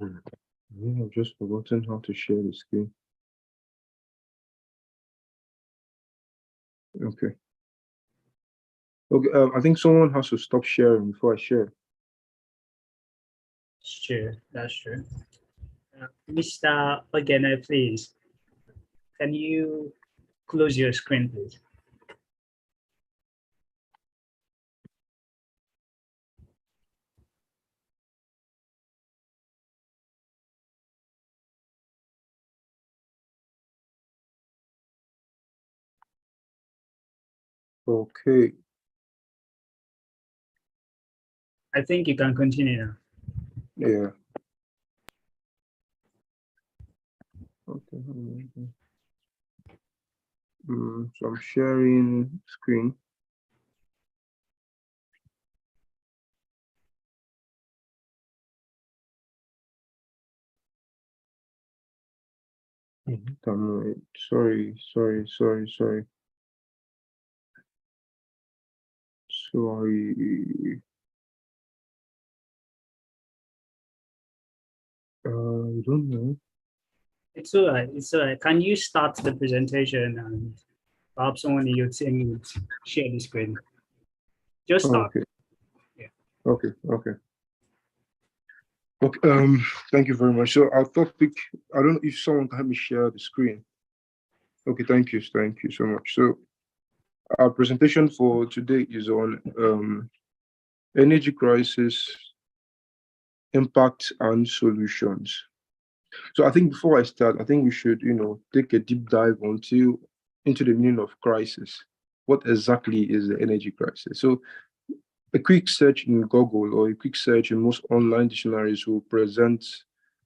I've just forgotten how to share the screen. Okay. Okay. I think someone has to stop sharing before I share. Sure, that's true. Mr. Ogene, please. Can you close your screen, please? Okay. I think you can continue now. Yeah. Okay. So I'm sharing screen. Sorry. Sorry. I don't know. It's all right. It's all right. Can you start the presentation and perhaps someone in your team would share the screen? Just start. Okay. Yeah. Okay. Thank you very much. So our topic, I don't know if someone can help me share the screen. Okay, thank you so much. So our presentation for today is on energy crisis, impact and solutions. So I think before I start, I think we should, take a deep dive into the meaning of crisis. What exactly is the energy crisis? So a quick search in Google or a quick search in most online dictionaries will present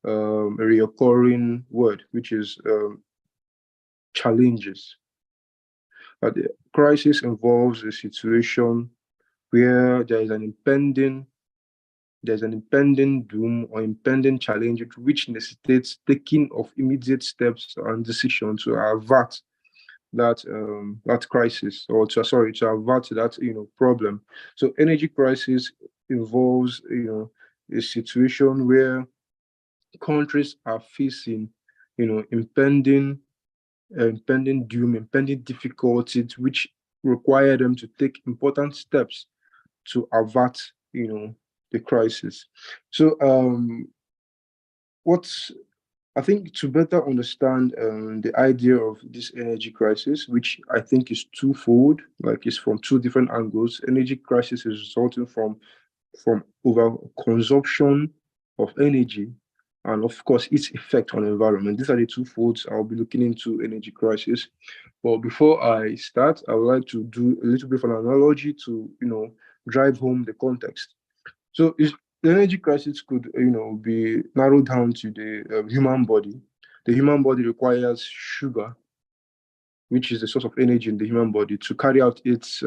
a recurring word, which is challenges. The crisis involves a situation where there is an impending doom or impending challenge which necessitates taking of immediate steps and decisions to avert that crisis, or to avert that problem. So energy crisis involves a situation where countries are facing impending doom, impending difficulties which require them to take important steps to avert the crisis. So I think to better understand the idea of this energy crisis, which I think is twofold, like it's from two different angles. Energy crisis is resulting from over consumption of energy, and of course its effect on the environment. These are the two folds I'll be looking into energy crisis. But before I start, I would like to do a little bit of an analogy to drive home the context. So the energy crisis could be narrowed down to the human body. The human body requires sugar, which is the source of energy in the human body, to carry out its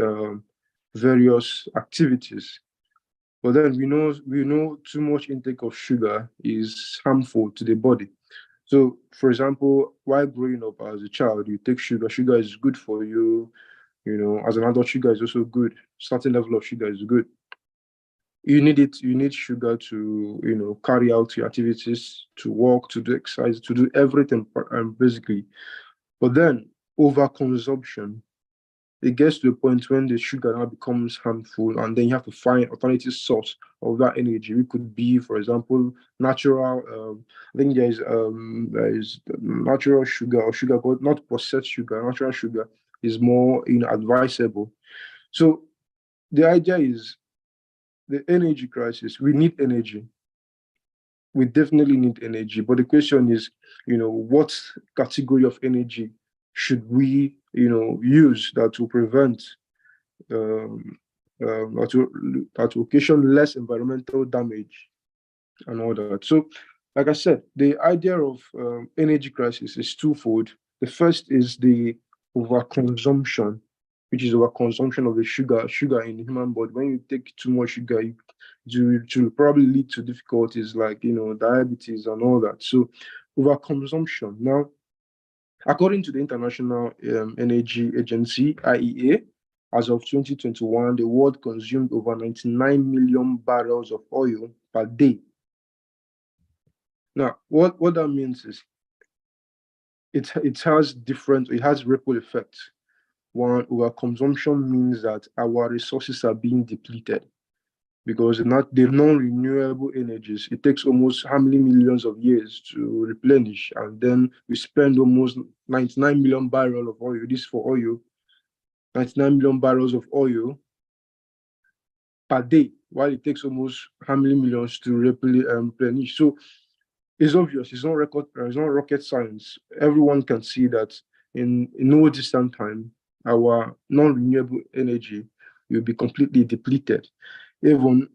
various activities. But then we know too much intake of sugar is harmful to the body. So, for example, while growing up as a child, you take sugar. Sugar is good for you. As an adult, sugar is also good. Certain level of sugar is good. You need it. You need sugar to carry out your activities, to walk, to do exercise, to do everything, basically. But then overconsumption, it gets to a point when the sugar now becomes harmful, and then you have to find alternative source of that energy. It could be, for example, natural. I think there is natural sugar or sugar, but not processed sugar. Natural sugar is more advisable. So the idea is the energy crisis. We need energy. We definitely need energy, but the question is, what category of energy should we, use that will prevent, that will occasion less environmental damage and all that. So, like I said, the idea of energy crisis is twofold. The first is the overconsumption, which is overconsumption of the sugar in the human body. When you take too much sugar, it will probably lead to difficulties like diabetes and all that. So overconsumption. Now, according to the International Energy Agency, IEA, as of 2021, the world consumed over 99 million barrels of oil per day. Now, what that means is it has ripple effects. One, overconsumption means that our resources are being depleted, because the non-renewable energies, it takes almost how many millions of years to replenish, and then we spend almost 99 million barrels of oil. This for oil, 99 million barrels of oil per day, while it takes almost how many millions to replenish. So it's obvious. It's not rocket science. Everyone can see that in no distant time, our non-renewable energy will be completely depleted. Even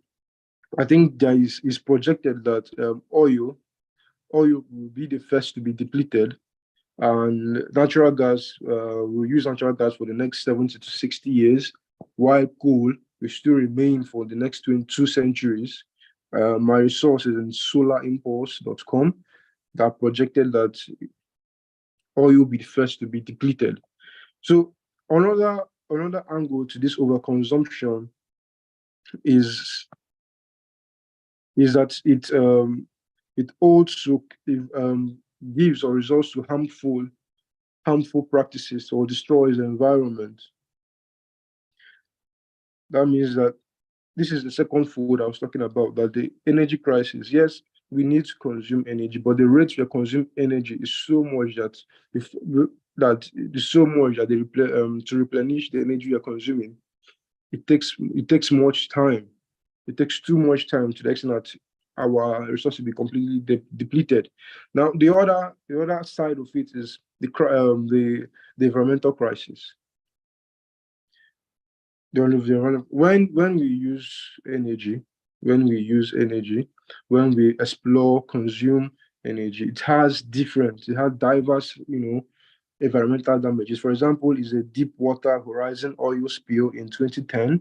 I think there is projected that oil will be the first to be depleted, and natural gas will use natural gas for the next 70 to 60 years, while coal will still remain for the next 22 centuries. My resource is in solarimpulse.com that projected that oil will be the first to be depleted. So another angle to this overconsumption is that it also gives or results to harmful practices or destroys the environment. That means that this is the second fold I was talking about, that the energy crisis. Yes, we need to consume energy, but the rate we consume energy is so much that to replenish the energy we are consuming, it takes much time. It takes too much time to the extent that our resources will be completely depleted. Now, the other side of it is the environmental crisis. When we use energy, when we explore, consume energy, it has diverse, environmental damages. For example, is a Deepwater Horizon oil spill in 2010,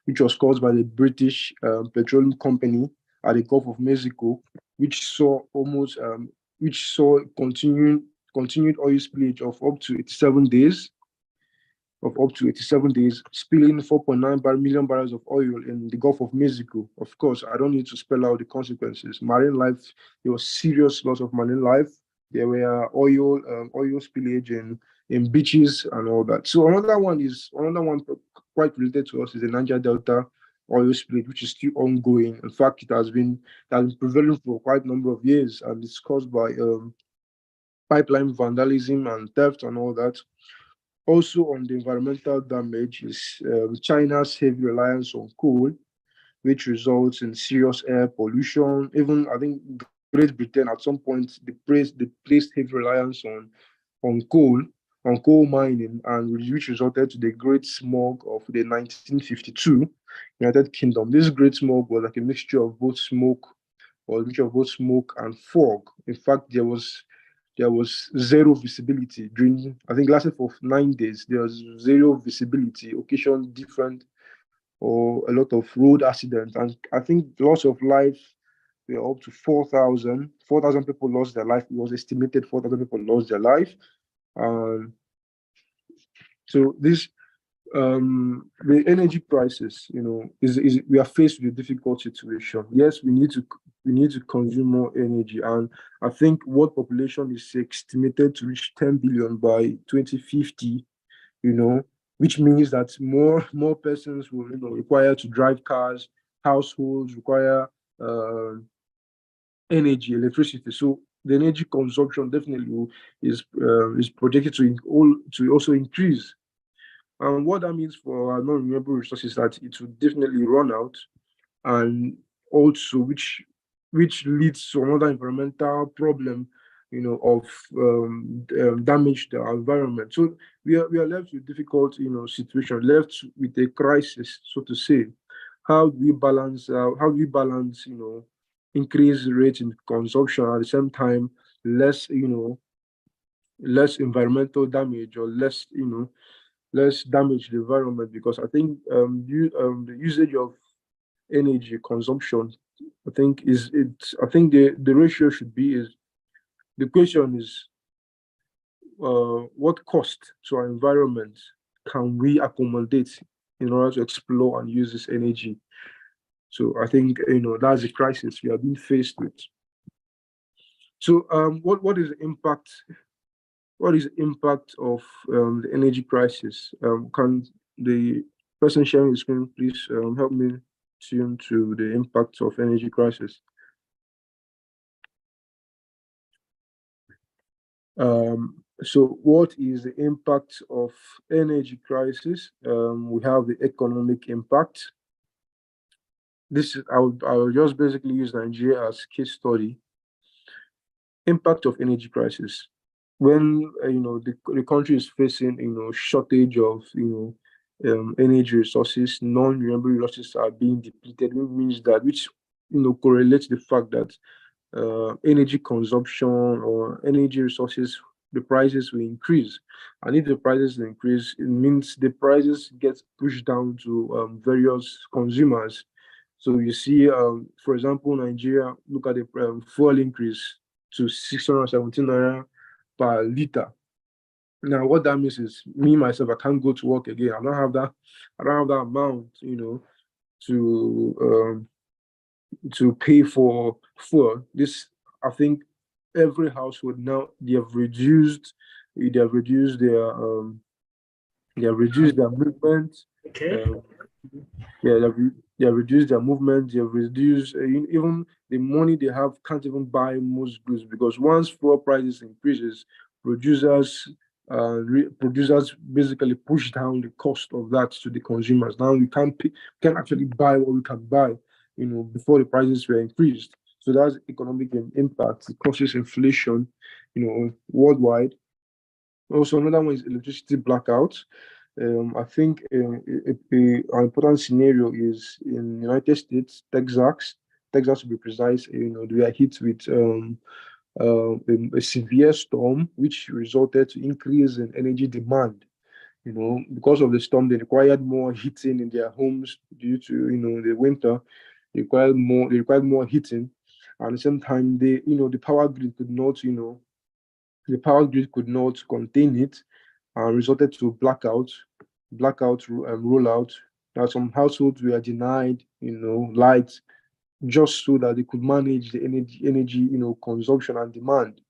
which was caused by the British petroleum company at the Gulf of Mexico, which saw continued oil spillage of up to 87 days, spilling 4.9 million barrels of oil in the Gulf of Mexico. Of course, I don't need to spell out the consequences. Marine life, there was serious loss of marine life. There were oil spillage in beaches and all that. So another one quite related to us is the Niger Delta oil spill, which is still ongoing. In fact, it has been prevailing for quite a number of years, and it's caused by pipeline vandalism and theft and all that. Also, on the environmental damage is China's heavy reliance on coal, which results in serious air pollution. Even I think Great Britain at some point they placed heavy reliance on coal mining, and which resulted to the Great Smog of the 1952 United Kingdom. This Great Smog was like a mixture of both smoke and fog. In fact, there was zero visibility during, I think, lasted for 9 days. There was zero visibility, occasioned different or a lot of road accidents, and I think loss of life were up to 4,000 people lost their life. It was estimated 4,000 people lost their life. So this the energy crisis, is we are faced with a difficult situation. Yes, we need to consume more energy, and I think world population is estimated to reach 10 billion by 2050. Which means that more persons will require to drive cars, households require energy, electricity. So the energy consumption definitely is projected to also increase. And what that means for our non-renewable resources is that it will definitely run out, and also which leads to another environmental problem, of damage to our environment. So we are left with difficult, situation, left with a crisis, so to say. How do we balance? Increase rate in consumption at the same time, less environmental damage, or less damage the environment? Because I think the usage of energy consumption, I think the ratio should be is, the question is, what cost to our environment can we accommodate in order to explore and use this energy? So I think that's the crisis we are being faced with. So what is the impact? What is the impact of the energy crisis? Can the person sharing the screen please help me tune to the impact of energy crisis? So what is the impact of energy crisis? We have the economic impact. I will just basically use Nigeria as case study. Impact of energy crisis. When the country is facing shortage of energy resources, non-renewable resources are being depleted, which correlates the fact that energy consumption or energy resources, the prices will increase. And if the prices increase, it means the prices get pushed down to various consumers. So you see, for example, Nigeria, look at the fuel increase to 617 naira per liter. Now, what that means is, me myself, I can't go to work again. I don't have that amount, to pay for fuel. This, I think, every household now, they have reduced their movement. Okay. They have reduced their movement. They have reduced even the money they have can't even buy most goods, because once fuel prices increases, producers basically push down the cost of that to the consumers. Now we can't actually buy what we can buy, before the prices were increased. So that's economic impact. It causes inflation, worldwide. Also, another one is electricity blackouts. I think an important scenario is in the United States, Texas to be precise. They are hit with a severe storm, which resulted to increase in energy demand. Because of the storm, they required more heating in their homes due to the winter. They required more heating, and at the same time, the power grid could not contain it, and resulted to blackout rollout. Now some households were denied light, just so that they could manage the energy consumption and demand,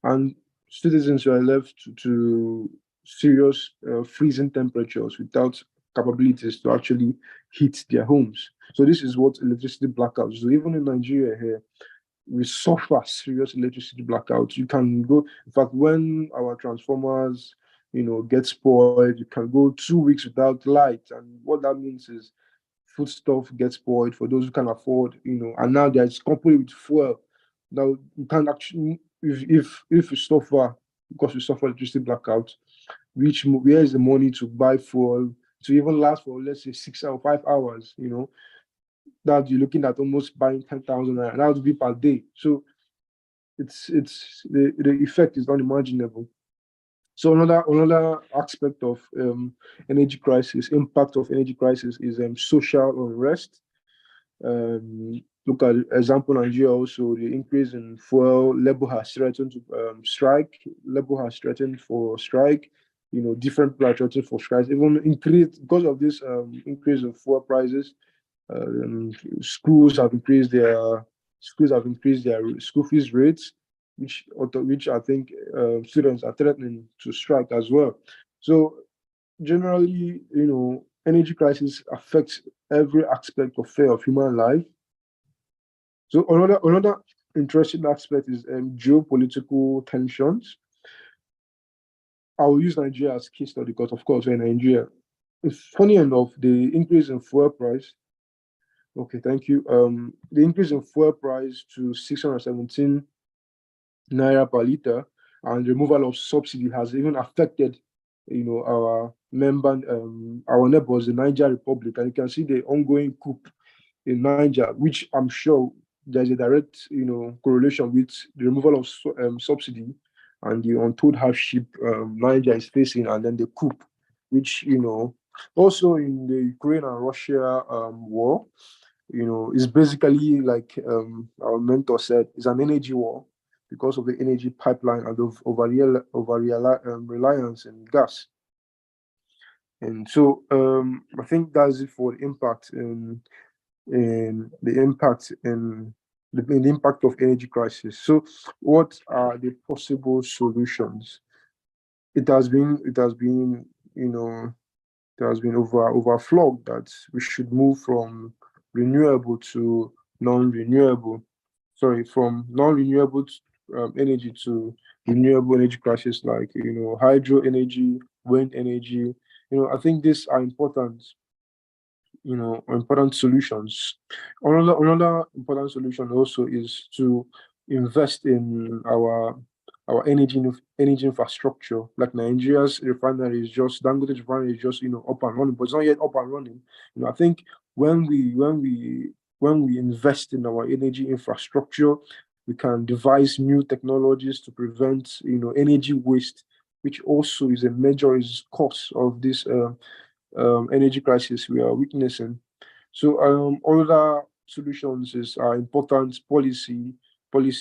and citizens were left to serious freezing temperatures without capabilities to actually heat their homes. So this is what electricity blackouts. So even in Nigeria here, we suffer serious electricity blackouts. You can go, in fact, when our transformers, get spoiled, you can go 2 weeks without light. And what that means is foodstuff gets spoiled for those who can afford, and now there's company with fuel. Now you can't actually, if you suffer because you suffer electricity blackout, where is the money to buy fuel to even last for, let's say, 6 or 5 hours, that you're looking at almost buying 10,000 naira. That would be per day. So it's the effect is unimaginable. So another aspect of energy crisis, impact of energy crisis is social unrest. Look at example Nigeria also, the increase in fuel. Labour has threatened to strike. Labour has threatened for strike. Different people are threatening for strikes. Even increase because of this increase in fuel prices. Schools have increased their school fees rates, which I think students are threatening to strike as well. So generally, energy crisis affects every aspect of human life. So another interesting aspect is geopolitical tensions. I will use Nigeria as case study because, of course, we're in Nigeria. It's funny enough, the increase in fuel price. Okay, thank you. The increase in fuel price to 617 naira per liter and removal of subsidy has even affected, our neighbors, the Niger Republic, and you can see the ongoing coup in Niger, which I'm sure there's a direct, correlation with the removal of subsidy and the untold hardship Niger is facing, and then the coup, which also in the Ukraine and Russia war, is basically like our mentor said, is an energy war because of the energy pipeline and of reliance in gas. And so I think that's it for the impact in the impact of energy crisis. So what are the possible solutions? It has been overflogged that we should move from renewable to non-renewable. Sorry, from non-renewable energy to renewable energy crisis, like hydro energy, wind energy. I think these are important. Important solutions. Another important solution also is to invest in our energy infrastructure. Like Nigeria's refinery is just Dangote refinery is just up and running, but it's not yet up and running. I think when we invest in our energy infrastructure, we can devise new technologies to prevent energy waste, which also is a major cause of this energy crisis we are witnessing. So other solutions are important policy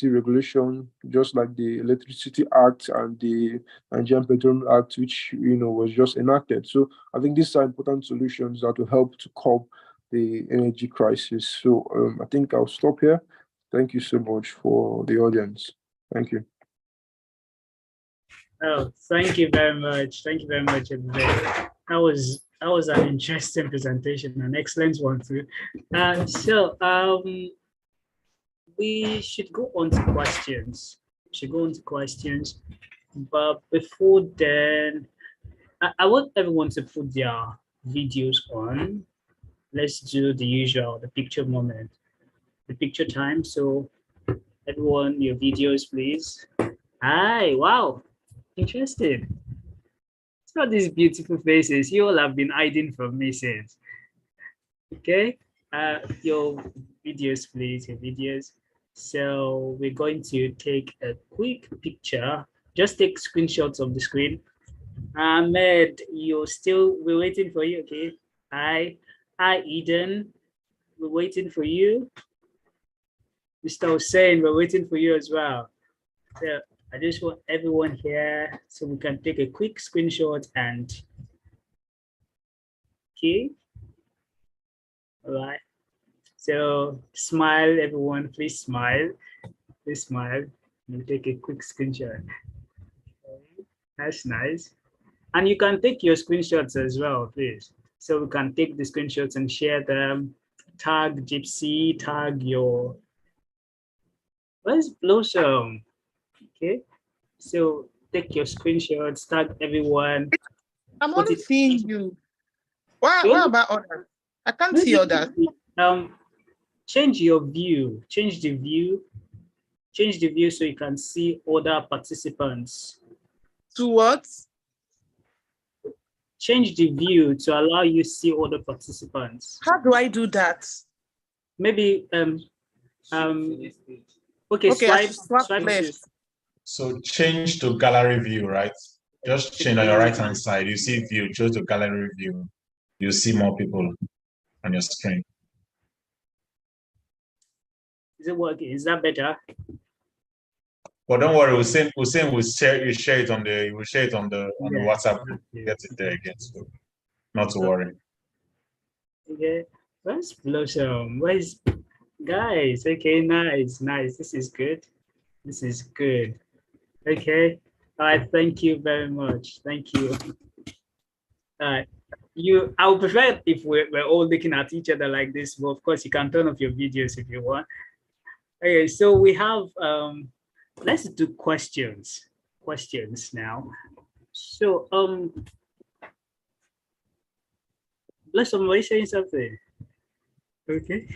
regulation, just like the Electricity Act and the Nigerian Petroleum Act, which was just enacted. So I think these are important solutions that will help to curb the energy crisis. So I think I'll stop here. Thank you so much for the audience. Thank you. Oh, thank you very much. Thank you very much, everybody. That was an interesting presentation, an excellent one too. So we should go on to questions. But before then, I want everyone to put their videos on. Let's do the usual, the picture moment, the picture time. So everyone, your videos, please. Hi, wow, interesting. So these beautiful faces, you all have been hiding from me since. Okay, your videos, please, your videos. So we're going to take a quick picture. Just take screenshots of the screen. Ahmed, we're waiting for you, okay? Hi, Eden, we're waiting for you. Mr. Hussein, we're waiting for you as well. So I just want everyone here so we can take a quick screenshot and, okay. All right. So smile, everyone, please smile. Please smile. You take a quick screenshot. Okay. That's nice. And you can take your screenshots as well, please. So we can take the screenshots and share them tag JIIPCC, tag your, where's Blossom? Okay, so take your screenshots, tag everyone. I'm only seeing you. What about others? I can't see others. Change your view, change the view so you can see other participants. To what? Change the view to allow you see other participants. How do I do that? Maybe okay, swipe left. So change to gallery view, right? Just change on your right-hand side. You see view, choose to gallery view. You see more people on your screen. Is it working? Is that better? But don't worry, we'll share it on the the WhatsApp group. Get it there again. So not to worry. Okay. Where's Blossom? Where's guys? Okay, nice. This is good. Okay. All right, thank you very much. Thank you. I would prefer if we're all looking at each other like this, but of course you can turn off your videos if you want. Okay, so we have let's do questions now. So Blossom, are you saying something? Okay.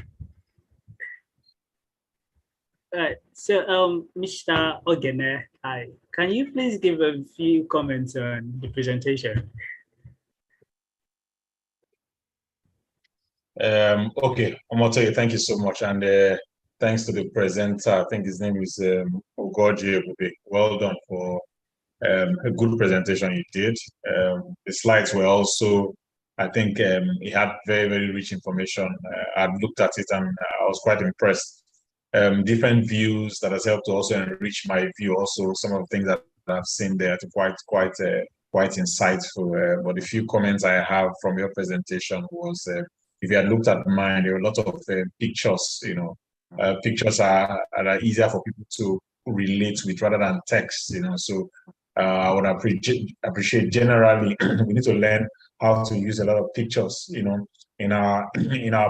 All right, so Mr. Ogene, can you please give a few comments on the presentation? Okay, Omotoye, thank you so much, and thanks to the presenter. I think his name is Ogoji. Well done for a good presentation you did. The slides were also, I think, he had very, very rich information. I looked at it and I was quite impressed. Different views that has helped to also enrich my view. Also, some of the things that I've seen there to quite insightful. But the few comments I have from your presentation was, if you had looked at mine, there were a lot of pictures. Pictures are easier for people to relate with rather than text. So I would appreciate generally we need to learn how to use a lot of pictures. In our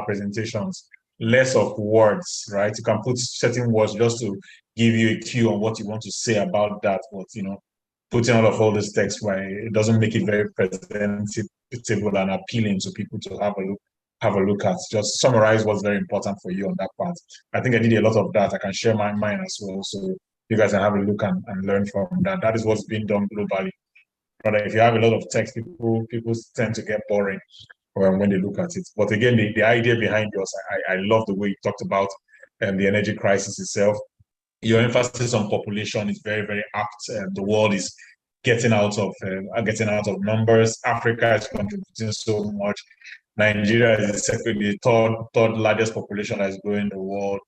presentations. Less of words, right? You can put certain words just to give you a cue on what you want to say about that. But putting all this text, why it doesn't make it very presentable and appealing to people to have a look at. Just summarize what's very important for you on that part. I think I did a lot of that. I can share my mind as well, so you guys can have a look and learn from that. That is what's being done globally. But if you have a lot of text, people tend to get boring when they look at it. But again, the idea behind yours, I love the way you talked about the energy crisis itself. Your emphasis on population is very, very apt. The world is getting out of numbers. Africa is contributing so much. Nigeria is the third largest population that is growing in the world,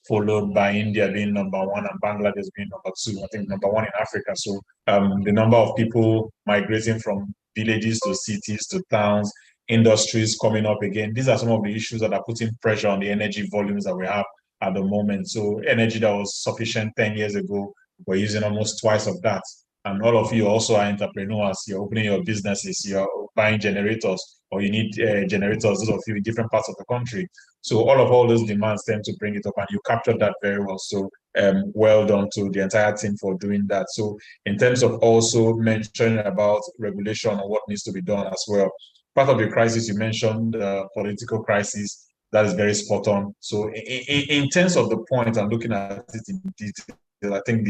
followed by India being number one and Bangladesh being number two. I think number one in Africa. So the number of people migrating from villages to cities to towns, industries coming up again. These are some of the issues that are putting pressure on the energy volumes that we have at the moment. So energy that was sufficient 10 years ago, we're using almost twice of that. And all of you also are entrepreneurs. You're opening your businesses, you're buying generators, or you need generators, those of you in different parts of the country. So all those demands tend to bring it up, and you captured that very well. So well done to the entire team for doing that. So in terms of also mentioning about regulation and what needs to be done as well, part of the crisis you mentioned, political crisis, that is very spot on. So in terms of the point, I'm looking at it in detail. I think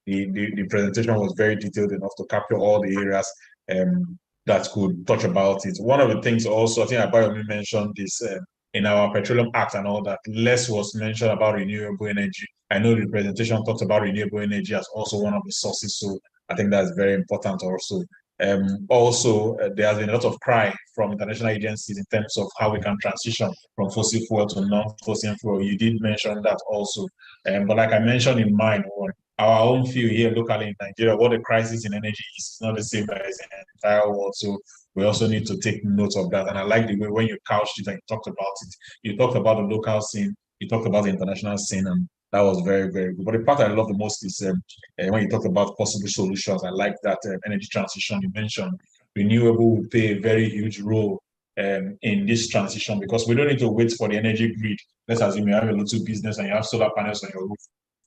the presentation was very detailed enough to capture all the areas that could touch about it. One of the things also, I think Abayomi mentioned this in our Petroleum Act and all that, less was mentioned about renewable energy. I know the presentation talked about renewable energy as also one of the sources, so I think that's very important also. There has been a lot of cry from international agencies in terms of how we can transition from fossil fuel to non-fossil fuel. You did mention that also. But like I mentioned in mine, our own field here locally in Nigeria, what the crisis in energy is not the same as in the entire world. So we also need to take note of that. And I like the way when you couched it and you talked about it, you talked about the local scene, you talked about the international scene, and that was very, very good. But the part I love the most is when you talk about possible solutions. I like that energy transition you mentioned. Renewable will play a very huge role in this transition, because we don't need to wait for the energy grid. Let's assume you have a little business and you have solar panels on your roof.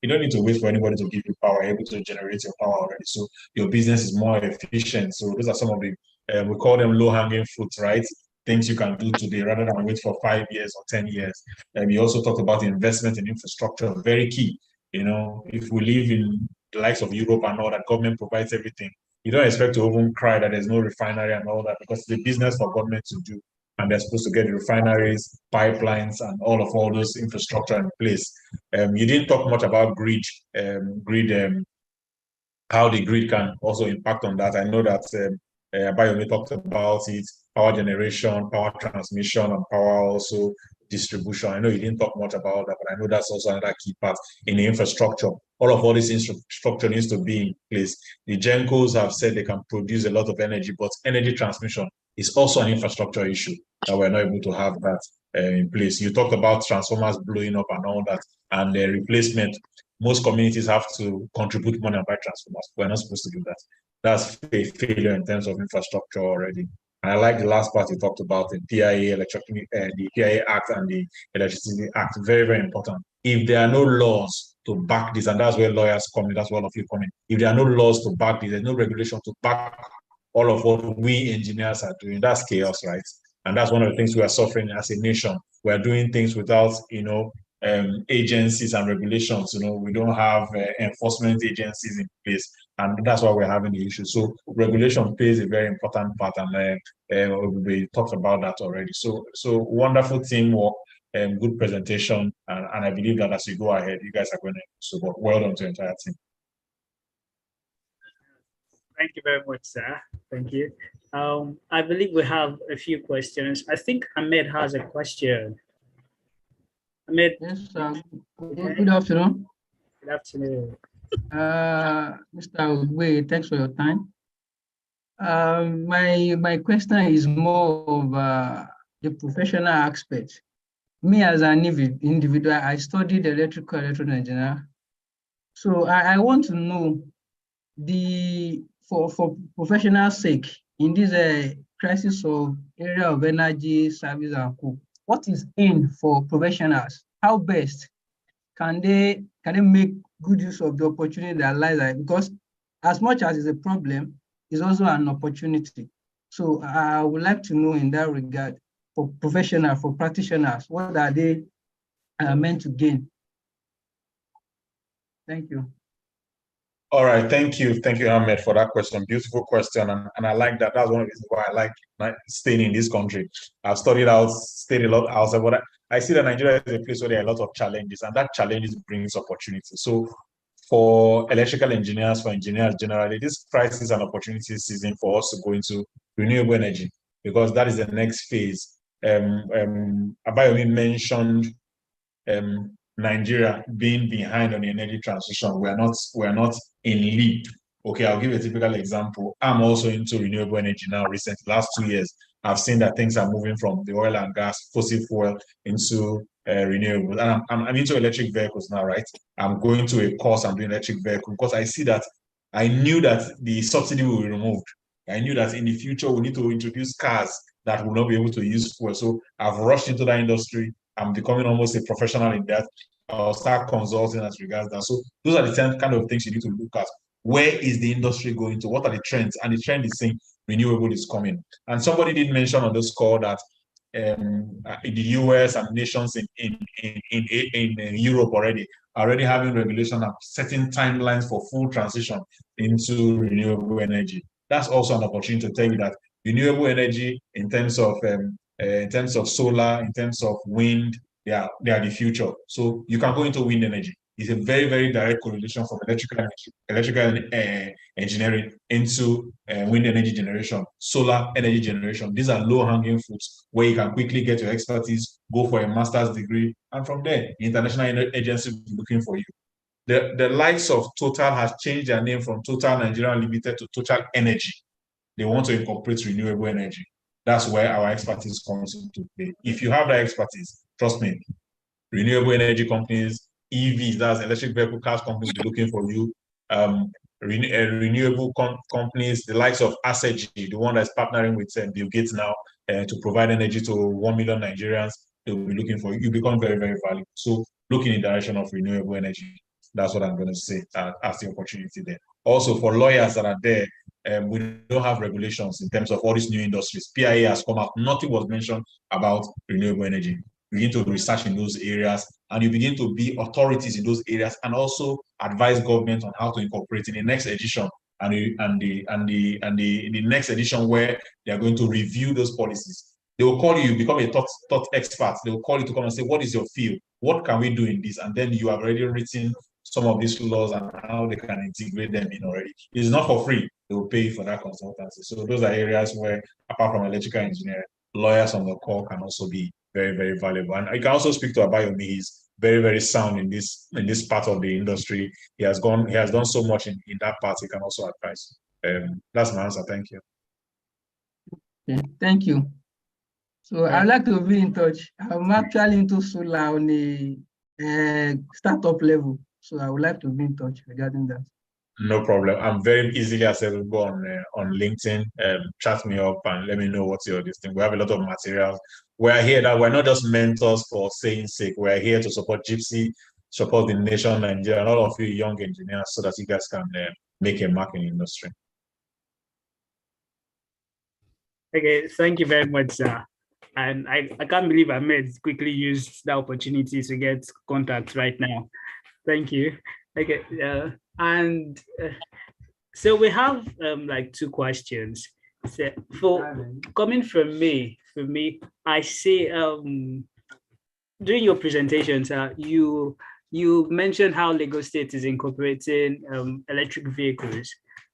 You don't need to wait for anybody to give you power. You're able to generate your power already. So your business is more efficient. So those are some of the, we call them low-hanging fruits, right? Things you can do today rather than wait for 5 years or 10 years. And we also talked about investment in infrastructure, very key. You know, if we live in the likes of Europe and all that, government provides everything. You don't expect to even cry that there's no refinery and all that, because it's a business for government to do. And they're supposed to get refineries, pipelines, and all those infrastructure in place. You didn't talk much about grid, how the grid can also impact on that. I know that Abayomi talked about it, power generation, power transmission, and power also distribution. I know you didn't talk much about that, but I know that's also another key part in the infrastructure. All this infrastructure needs to be in place. The GENCOs have said they can produce a lot of energy, but energy transmission is also an infrastructure issue that we're not able to have that in place. You talked about transformers blowing up and all that, and the replacement. Most communities have to contribute money and buy transformers. We're not supposed to do that. That's a failure in terms of infrastructure already. And I like the last part you talked about, the PIA, the PIA Act and the Electricity Act. Very, very important. If there are no laws to back this, and that's where lawyers come in, that's where all of you come in. If there are no laws to back this, there's no regulation to back all of what we engineers are doing, that's chaos, right? And that's one of the things we are suffering as a nation. We're doing things without, agencies and regulations. We don't have enforcement agencies in place, and that's why we're having the issue. So regulation plays a very important part, and we talked about that already. So wonderful teamwork, good presentation, and I believe that as you go ahead, you guys are going to support. Well done to the entire team. Thank you very much, sir. Thank you. I believe we have a few questions. I think Ahmed has a question. Ahmed. Yes, good afternoon. Good afternoon. Mr. Ogwe, thanks for your time. My question is more of the professional aspect. Me as an individual, I studied electrical engineer. So I want to know for professional sake in this crisis of area of energy, service and co, what is in for professionals? How best can they make good use of the opportunity that lies there? Because as much as it's a problem, it's also an opportunity. So I would like to know in that regard, for professionals, for practitioners, what are they meant to gain? Thank you. All right, thank you, Ahmed, for that question. Beautiful question, and I like that. That's one of the reasons why I like staying in this country. I've stayed a lot outside, but I see that Nigeria is a place where there are a lot of challenges, and that challenges brings opportunity. So for electrical engineers, for engineers generally, this crisis is an opportunity season for us to go into renewable energy, because that is the next phase. Abayomi mentioned Nigeria being behind on the energy transition. We're not in leap. Okay, I'll give you a typical example. I'm also into renewable energy now. Recently, last 2 years, I've seen that things are moving from the oil and gas, fossil fuel, into renewable. And I'm into electric vehicles now, right? I'm going to a course. I'm doing electric vehicle because I see that I knew that the subsidy will be removed. I knew that in the future we need to introduce cars that will not be able to use fuel. So I've rushed into that industry. I'm becoming almost a professional in that. I'll start consulting as regards that. So those are the kind of things you need to look at. Where is the industry going to? What are the trends? And the trend is saying renewable is coming. And somebody did mention on this call that in the US and nations in Europe already having regulation and setting timelines for full transition into renewable energy. That's also an opportunity to tell you that renewable energy in terms of solar, in terms of wind, they are the future. So you can go into wind energy. It's a very, very direct correlation from electrical engineering into wind energy generation, solar energy generation. These are low-hanging fruits where you can quickly get your expertise, go for a master's degree, and from there, the international agency will be looking for you. The likes of Total has changed their name from Total Nigeria Limited to Total Energy. They want to incorporate renewable energy. That's where our expertise comes into play. If you have that expertise, trust me, renewable energy companies, EVs, that's electric vehicle cars companies, will be looking for you. Renewable companies, the likes of Acergy, the one that's partnering with Bill Gates now, to provide energy to 1 million Nigerians, they'll be looking for you. Become very, very valuable. So look in the direction of renewable energy. That's what I'm going to say as the opportunity there. Also, for lawyers that are there, we don't have regulations in terms of all these new industries. PIA has come out. Nothing was mentioned about renewable energy. Begin to research in those areas, and you begin to be authorities in those areas, and also advise government on how to incorporate in the next edition and the next edition where they are going to review those policies. They will call you, you become a thought expert. They will call you to come and say, what is your field? What can we do in this? And then you have already written some of these laws and how they can integrate them in already. It's not for free. They will pay you for that consultancy. So those are areas where, apart from electrical engineering, lawyers on the call can also be very, very valuable. And I can also speak to Abayomi. He's very, very sound in this part of the industry. He has done so much in that part. He can also advise. That's my answer. Thank you. Okay, thank you. So I'd like to be in touch. I'm actually into solar on the startup level. So I would like to be in touch regarding that. No problem. I'm very easily accessible on LinkedIn. Chat me up and let me know what's your this thing. We have a lot of materials. We're here that we're not just mentors for saying sake. We're here to support JIIPCC, support the nation, Nigeria, and all of you young engineers, so that you guys can make a mark in the industry. Okay, thank you very much, sir. And I can't believe Ahmed quickly used the opportunity to get contacts right now. Thank you. Okay, so we have like 2 questions. So for coming from me, I say during your presentations, you mentioned how Lagos State is incorporating electric vehicles,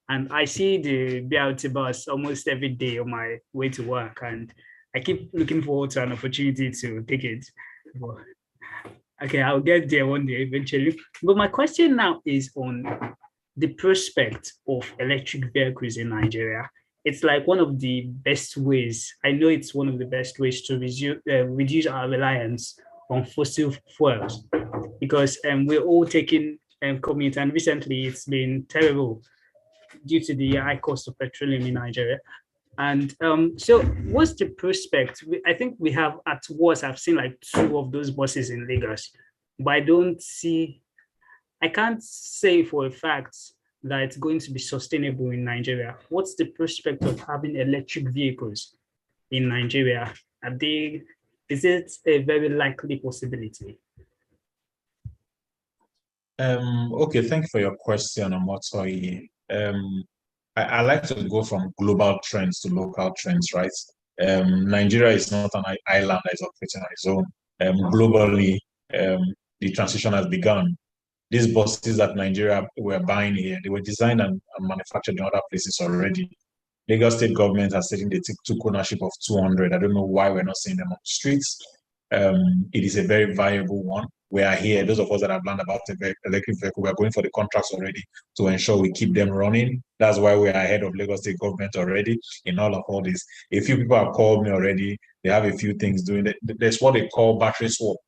and I see the BRT bus almost every day on my way to work, and I keep looking forward to an opportunity to take it. Okay, I'll get there one day eventually. But my question now is on the prospect of electric vehicles in Nigeria. It's like one of the best ways. I know it's one of the best ways to reduce our reliance on fossil fuels, because we're all taking commute, and recently it's been terrible due to the high cost of petroleum in Nigeria. And so what's the prospect? I think we have at worst, I've seen like 2 of those buses in Lagos, but I can't say for a fact that it's going to be sustainable in Nigeria. What's the prospect of having electric vehicles in Nigeria? Is it a very likely possibility? Okay, thank you for your question, Amotoyi. I like to go from global trends to local trends, right? Nigeria is not an island that is operating on its own. Globally, the transition has begun. These buses that Nigeria were buying here, they were designed and manufactured in other places already. Lagos State government has said they took ownership of 200. I don't know why we're not seeing them on the streets. It is a very viable one. We are here, those of us that have learned about the electric vehicle, we're going for the contracts already to ensure we keep them running. That's why we are ahead of Lagos State government already in all this. A few people have called me already. They have a few things doing it. There's what they call battery swap.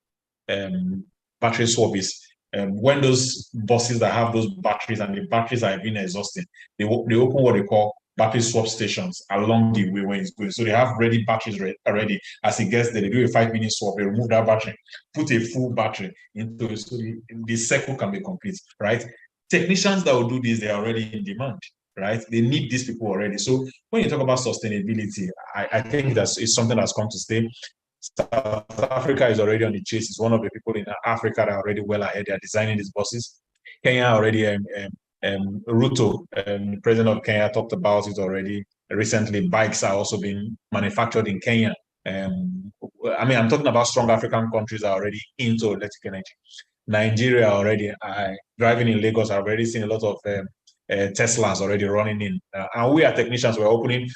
Battery swap is when those buses that have those batteries and the batteries are being exhausted, they open what they call battery swap stations along the way when it's going. So they have ready batteries already. As it gets there, they do a 5-minute swap, they remove that battery, put a full battery into it, so the cycle can be complete, right? Technicians that will do this, they are already in demand, right? They need these people already. So when you talk about sustainability, I think it's something that's come to stay. South Africa is already on the chase. It's one of the people in Africa that are already well ahead. They are designing these buses. Kenya already, Ruto, the president of Kenya, talked about it already. Recently, bikes are also being manufactured in Kenya. I mean, I'm talking about strong African countries that are already into electric energy. Nigeria already, driving in Lagos, I've already seen a lot of Teslas already running in. And we are technicians, we're opening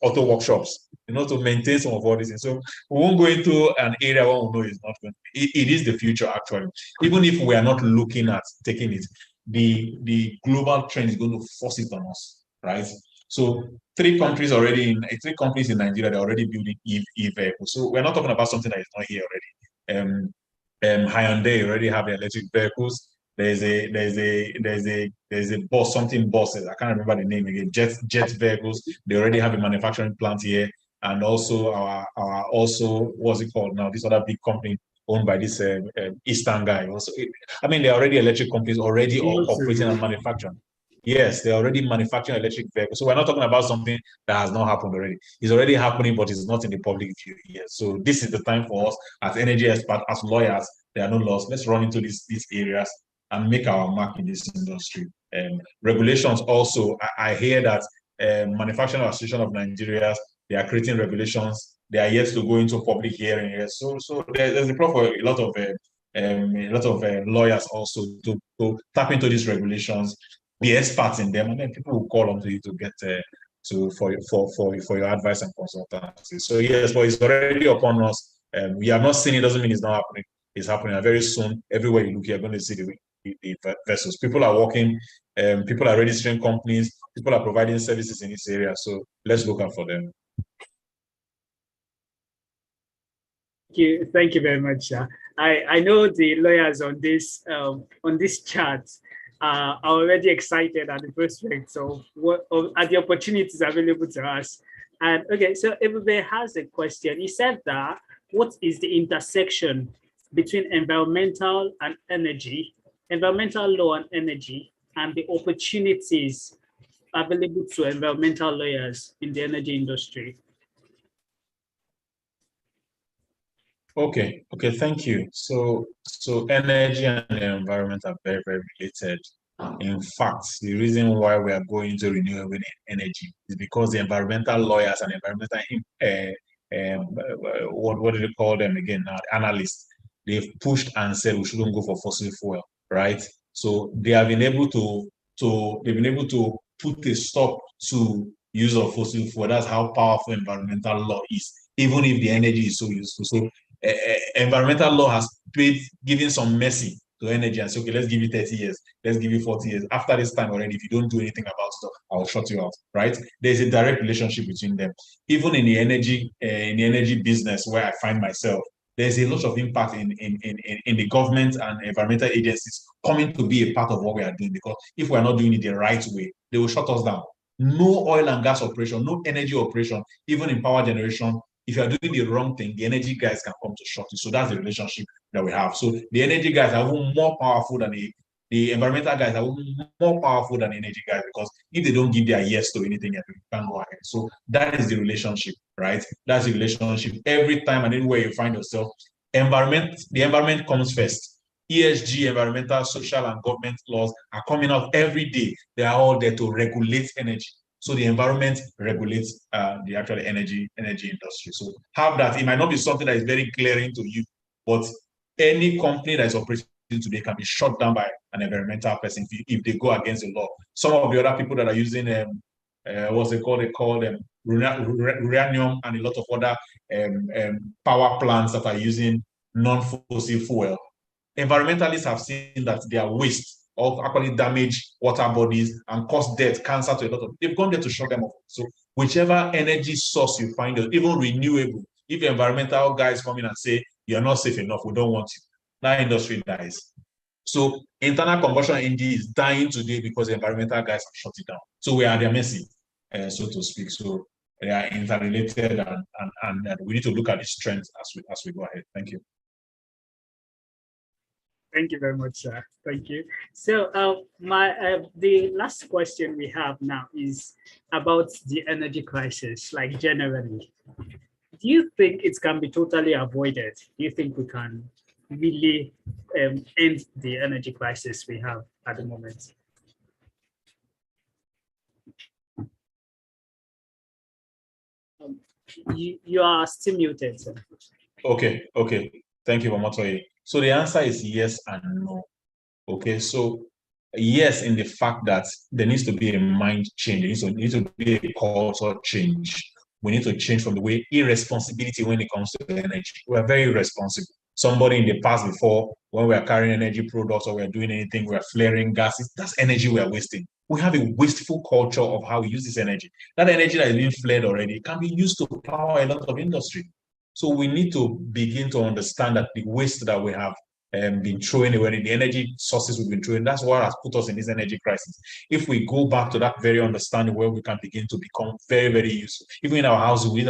auto workshops, to maintain some of all these things. So we won't go into an area where we know it's not going to be. It is the future, actually. Even if we are not looking at taking it, the global trend is going to force it on us, right? So 3 companies in Nigeria, they're already building EV vehicles. So we're not talking about something that is not here already. Hyundai already have electric vehicles. There's a bus, something buses. I can't remember the name again. Jet vehicles. They already have a manufacturing plant here. and also our also what's it called now? This other big company owned by this Eastern guy. Also, I mean, they're already electric companies already operating and manufacturing. Yes, they're already manufacturing electric vehicles. So we're not talking about something that has not happened already. It's already happening, but it's not in the public view yet. So this is the time for us as energy experts, as lawyers. There are no laws. Let's run into these areas and make our mark in this industry. Regulations also, I hear that Manufacturing Association of Nigeria, they are creating regulations. They are yet to go into public hearing here. So there's a problem for a lot of lawyers also to tap into these regulations, be experts in them, and then people will call on to you to get for your advice and consultancy. So yes, but it's already upon us. We have not seen it, doesn't mean it's not happening. It's happening, and very soon, everywhere you look, you're going to see the vessels. People are working, people are registering companies, people are providing services in this area. So let's look out for them. Thank you very much. I know the lawyers on this chat are already excited at the prospect of what are the opportunities available to us. And okay, so everybody has a question. He said that what is the intersection between environmental law and energy, and the opportunities available to environmental lawyers in the energy industry? Okay, thank you. So energy and the environment are very, very related. In fact, the reason why we are going to renewable energy is because the environmental lawyers and environmental what do they call them again now? Analysts, they've pushed and said we shouldn't go for fossil fuel, right? So they have been able to put a stop to use of fossil fuel. That's how powerful environmental law is, even if the energy is so useful. So environmental law has given some mercy to energy and say, okay, let's give you 30 years, let's give you 40 years. After this time already, if you don't do anything about it, I'll shut you out, right? There's a direct relationship between them. Even in the energy business where I find myself, there's a lot of impact in the government and environmental agencies coming to be a part of what we are doing, because if we're not doing it the right way, they will shut us down. No oil and gas operation, no energy operation, even in power generation, if you are doing the wrong thing, the energy guys can come to shut you. So that's the relationship that we have. So the energy guys are even more powerful than the environmental guys are even more powerful than the energy guys, because if they don't give their yes to anything, you can't go ahead. So that is the relationship, right? That's the relationship. Every time and anywhere you find yourself, the environment comes first. ESG, environmental, social, and government laws are coming out every day. They are all there to regulate energy. So the environment regulates the actual energy industry. So have that. It might not be something that is very glaring to you, but any company that is operating today can be shut down by an environmental person if they go against the law. Some of the other people that are using what's it called? They call them uranium and a lot of other power plants that are using non-fossil fuel. Environmentalists have seen that their waste of actually damage water bodies and cause death, cancer to a lot of. They've gone there to shut them off. So whichever energy source you find, even renewable, if environmental guys come in and say you're not safe enough, we don't want you, that industry dies. So internal combustion engine is dying today because the environmental guys have shut it down. So we are at their mercy, so to speak. So they are interrelated, and we need to look at these trends as we go ahead. Thank you. Thank you very much, sir. Thank you. So the last question we have now is about the energy crisis, like generally. Do you think it can be totally avoided? Do you think we can really end the energy crisis we have at the moment? You are still muted, sir. Okay. Thank you, Mamotoye. So the answer is yes and no. Okay, so yes, in the fact that there needs to be a mind change, there needs to be a culture change. We need to change from the way irresponsibility when it comes to energy. We are very irresponsible. Somebody in the past before, when we are carrying energy products or we are doing anything, we are flaring gases, that's energy we are wasting. We have a wasteful culture of how we use this energy. That energy that is being flared already can be used to power a lot of industry. So we need to begin to understand that the waste that we have been throwing away, the energy sources we've been throwing. That's what has put us in this energy crisis. If we go back to that very understanding where we can begin to become very, very useful, even in our houses, we leave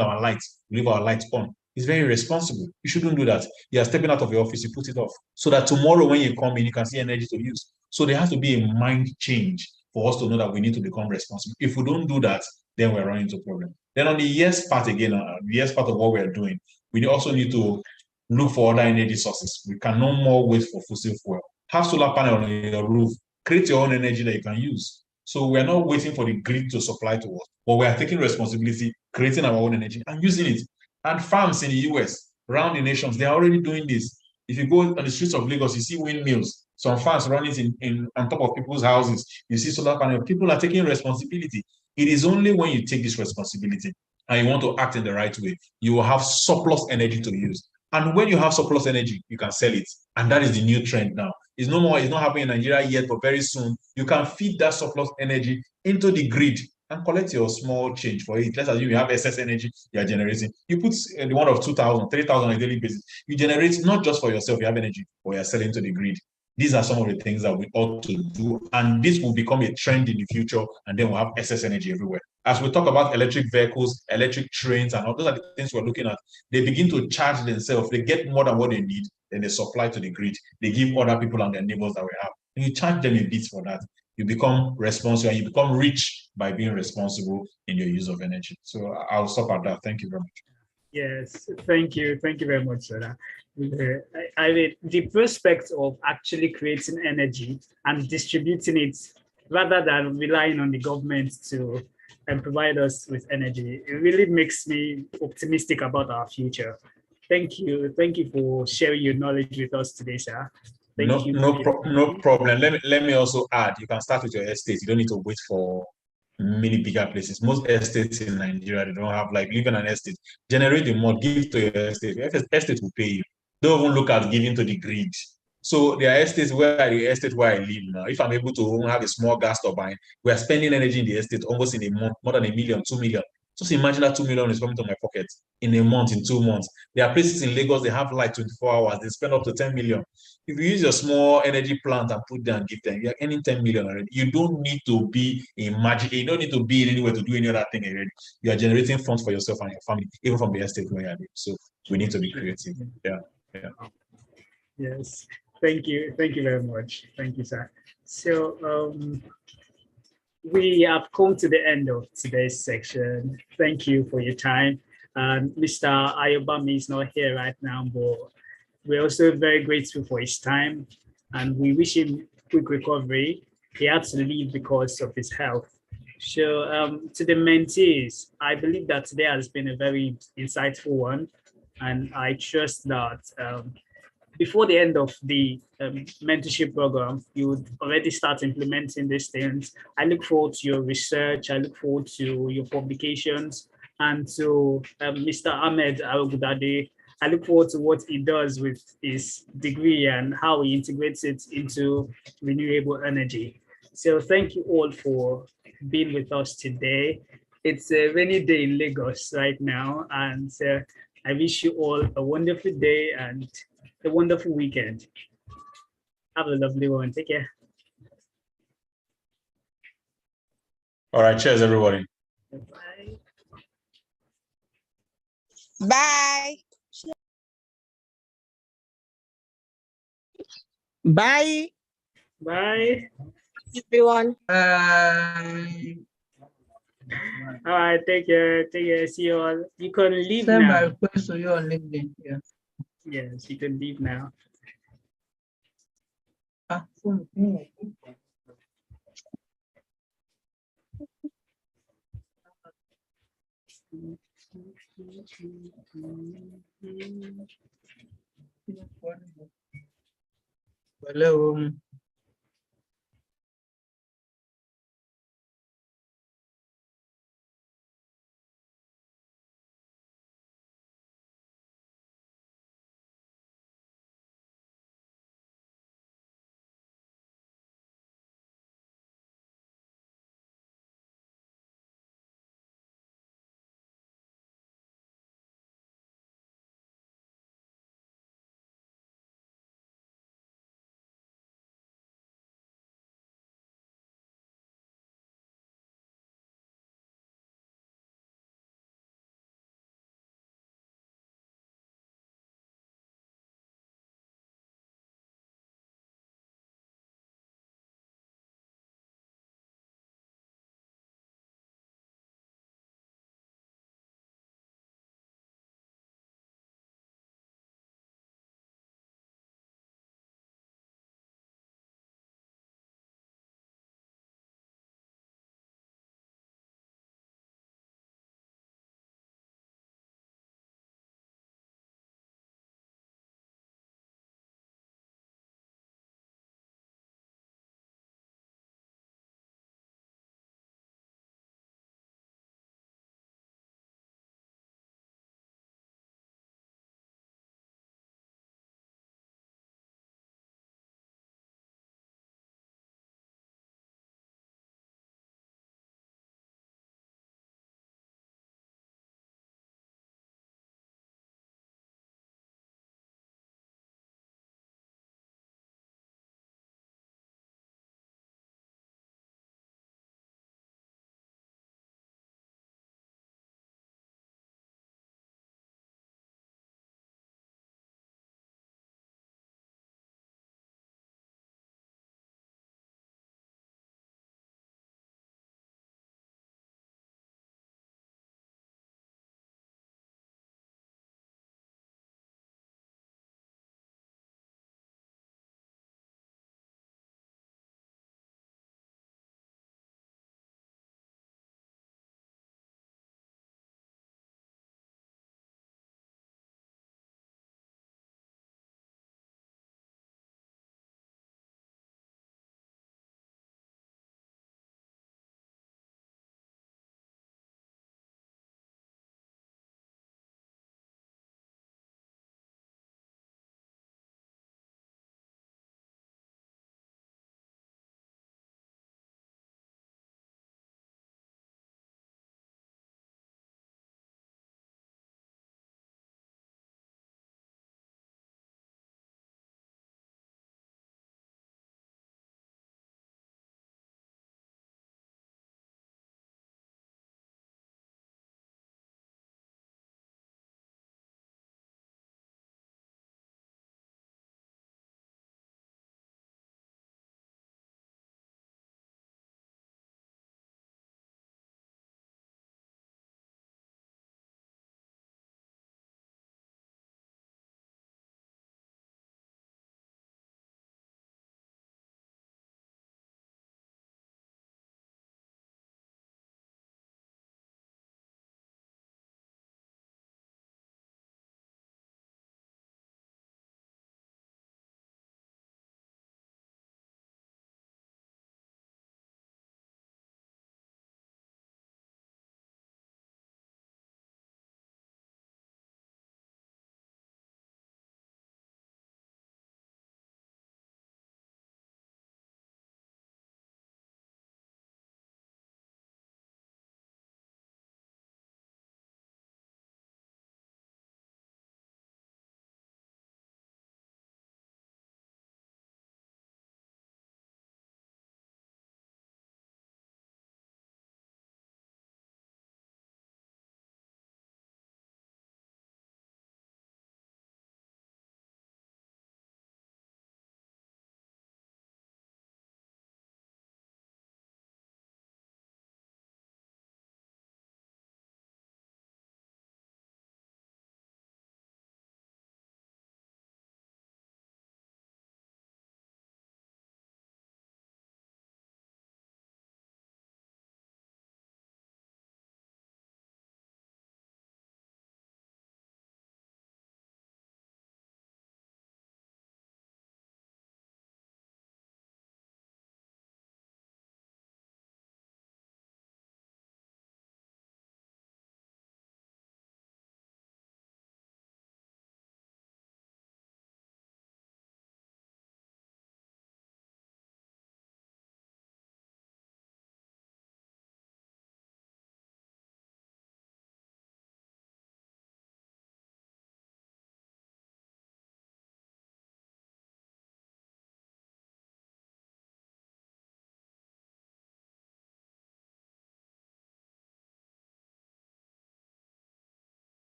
our lights on. It's very irresponsible. You shouldn't do that. You are stepping out of your office, you put it off, so that tomorrow when you come in, you can see energy to use. So there has to be a mind change for us to know that we need to become responsible. If we don't do that, then we're running into a problem. Then on the yes part again, the yes part of what we're doing, we also need to look for other energy sources. We can no more wait for fossil fuel. Have solar panel on your roof. Create your own energy that you can use. So we're not waiting for the grid to supply to us, but we are taking responsibility, creating our own energy and using it. And farms in the US, around the nations, they're already doing this. If you go on the streets of Lagos, you see windmills. Some farms running on top of people's houses. You see solar panels. People are taking responsibility. It is only when you take this responsibility and you want to act in the right way, you will have surplus energy to use. And when you have surplus energy, you can sell it. And that is the new trend now. It's no more, it's not happening in Nigeria yet, but very soon, you can feed that surplus energy into the grid and collect your small change for it. Let's assume you have excess energy you are generating. You put the one of 2,000, 3,000 on a daily basis. You generate not just for yourself, you have energy, but you're selling to the grid. These are some of the things that we ought to do, and this will become a trend in the future, and then we'll have excess energy everywhere. As we talk about electric vehicles, electric trains, and all those are the things we're looking at. They begin to charge themselves. They get more than what they need, then they supply to the grid. They give other people and their neighbors that we have. And you charge them a bit for that. You become responsible, and you become rich by being responsible in your use of energy. So I'll stop at that. Thank you very much. Yes, thank you very much for that. I mean, the prospect of actually creating energy and distributing it rather than relying on the government to provide us with energy, it really makes me optimistic about our future. Thank you for sharing your knowledge with us today, sir. No problem. Let me also add, you can start with your estate. You don't need to wait for many bigger places. Most estates in Nigeria, they don't have, like, live in an estate, generate the more, give to your estate. Your estate will pay you. Don't even look at giving to the grid. So there are estates where I live now. If I'm able to have a small gas turbine, we are spending energy in the estate almost in a month, more than 1 million, 2 million. Just imagine that 2 million is coming to my pocket in a month, in 2 months. There are places in Lagos, they have light 24 hours. They spend up to 10 million. If you use your small energy plant and put them and give them, you're earning 10 million already. You don't need to be in magic. You don't need to be anywhere to do any other thing already. You are generating funds for yourself and your family, even from the estate where you are. So we need to be creative. Yeah. Yes. Thank you very much. Thank you, sir. So we have come to the end of today's section. Thank you for your time. Mr. Ayobami is not here right now, but we're also very grateful for his time, and we wish him quick recovery. He had to leave because of his health. So to the mentees, I believe that today has been a very insightful one, and I trust that before the end of the mentorship program, you would already start implementing these things. I look forward to your research. I look forward to your publications, and to Mr. Ahmed Arogudade. I look forward to what he does with his degree and how he integrates it into renewable energy. So thank you all for being with us today. It's a rainy day in Lagos right now, and I wish you all a wonderful day and a wonderful weekend. Have a lovely one. Take care. All right. Cheers, everybody. Bye. Bye. Bye. Bye. Everyone. All right. Take care. Take care. See you all. You can leave Send my now. request to you on LinkedIn. Yeah. Yes, you can leave now. Hello.